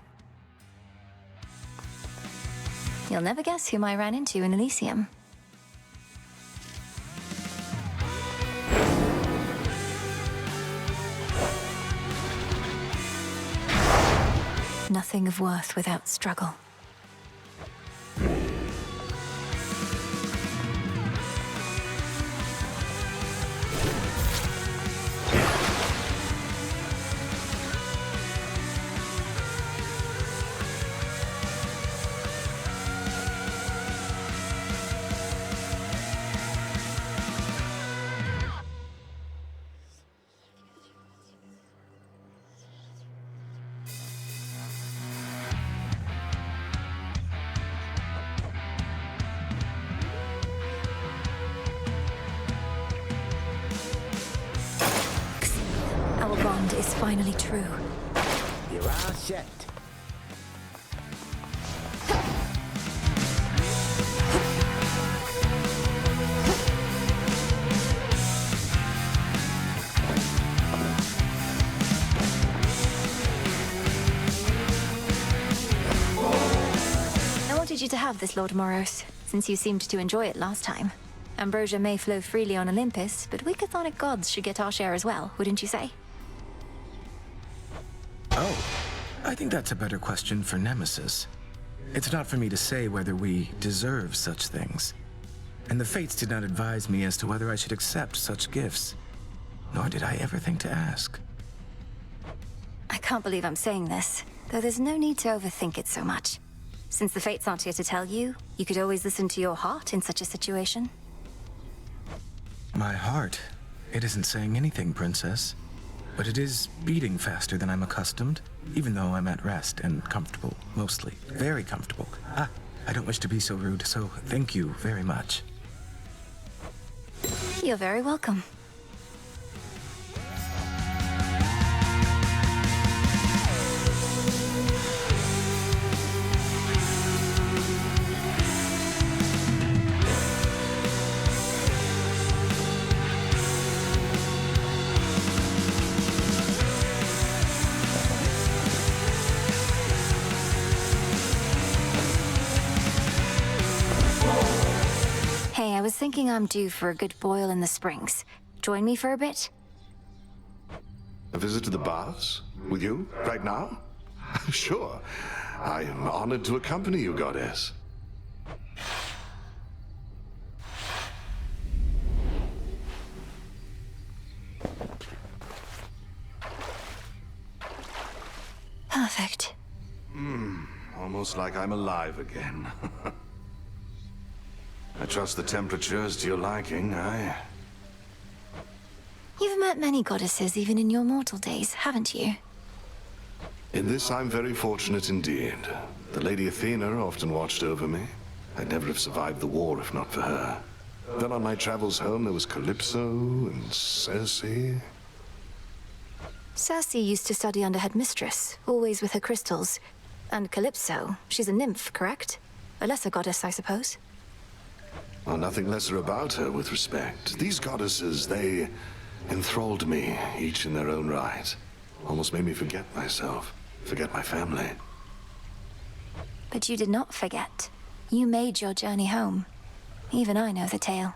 You'll never guess whom I ran into in Elysium. Nothing of worth without struggle. finally true. You're all set. I wanted you to have this, Lord Moros, since you seemed to enjoy it last time. Ambrosia may flow freely on Olympus, but we chthonic gods should get our share as well, wouldn't you say? Oh, I think that's a better question for Nemesis. It's not for me to say whether we deserve such things. And the fates did not advise me as to whether I should accept such gifts. Nor did I ever think to ask. I can't believe I'm saying this, though there's no need to overthink it so much. Since the fates aren't here to tell you, you could always listen to your heart in such a situation. My heart? It isn't saying anything, Princess. But it is beating faster than I'm accustomed, even though I'm at rest and comfortable, mostly. Very comfortable. I don't wish to be so rude, so thank you very much. You're very welcome. Hey, I was thinking I'm due for a good boil in the springs. Join me for a bit? A visit to the baths? With you? Right now? Sure. I am honored to accompany you, Goddess. Perfect. Almost like I'm alive again. I trust the temperature is to your liking, You've met many goddesses even in your mortal days, haven't you? In this, I'm very fortunate indeed. The Lady Athena often watched over me. I'd never have survived the war if not for her. Then on my travels home, there was Calypso and Circe. Circe used to study under Headmistress, always with her crystals. And Calypso, she's a nymph, correct? A lesser goddess, I suppose? Well, nothing lesser about her with respect. These goddesses, they enthralled me, each in their own right. Almost made me forget myself, forget my family. But you did not forget. You made your journey home. Even I know the tale.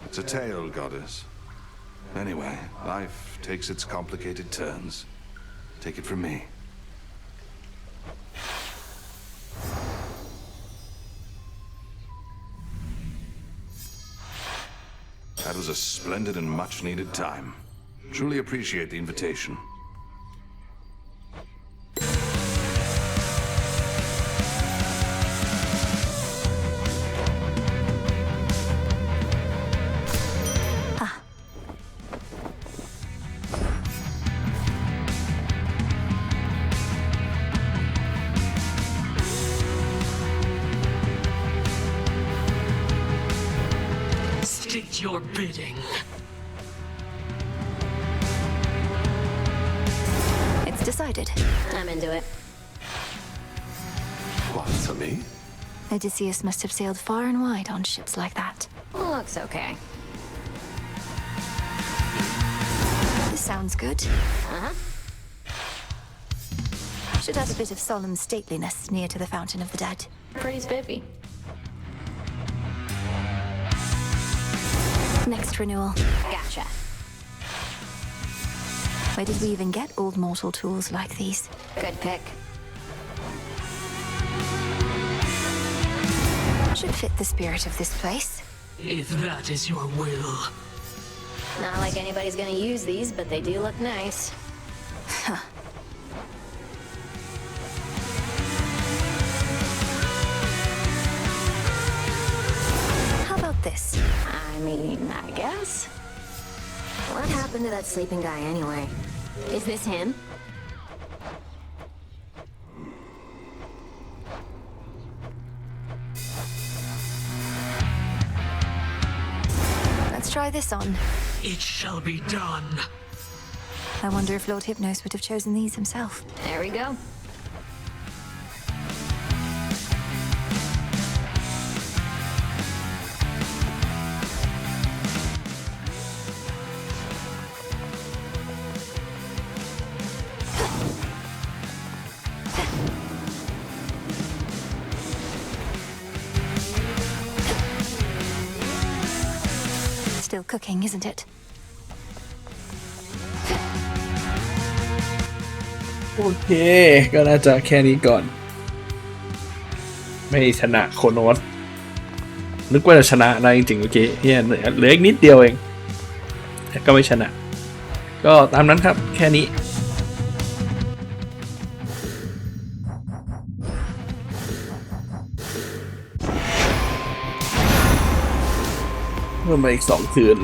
It's a tale, Goddess. Anyway, life takes its complicated turns. Take it from me. That was a splendid and much-needed time. Truly appreciate the invitation. State your bidding. It's decided. I'm into it. What, for me? Odysseus must have sailed far and wide on ships like that. Looks okay. This sounds good. Uh-huh. Should add a bit of solemn stateliness near to the Fountain of the Dead. Pretty spiffy. Next renewal. Gotcha. Where did we even get old mortal tools like these? Good pick. Should fit the spirit of this place. If that is your will. Not like anybody's gonna use these, but they do look nice. Huh. How about this? I mean, I guess. What happened to that sleeping guy anyway? Is this him? Let's try this on. It shall be done. I wonder if Lord Hypnos would have chosen these himself. There we go. Still cooking, isn't it? โอเคก็น่าจะแค่นี้ก่อนไม่ชนะโคโนสนึกว่าจะชนะนะจริงๆเมื่อกี้เฮียเหลืออีกนิดเดียวเองแต่ก็ไม่ชนะก็ตามนั้นครับแค่นี้เพิ่มมาอีก2 คืน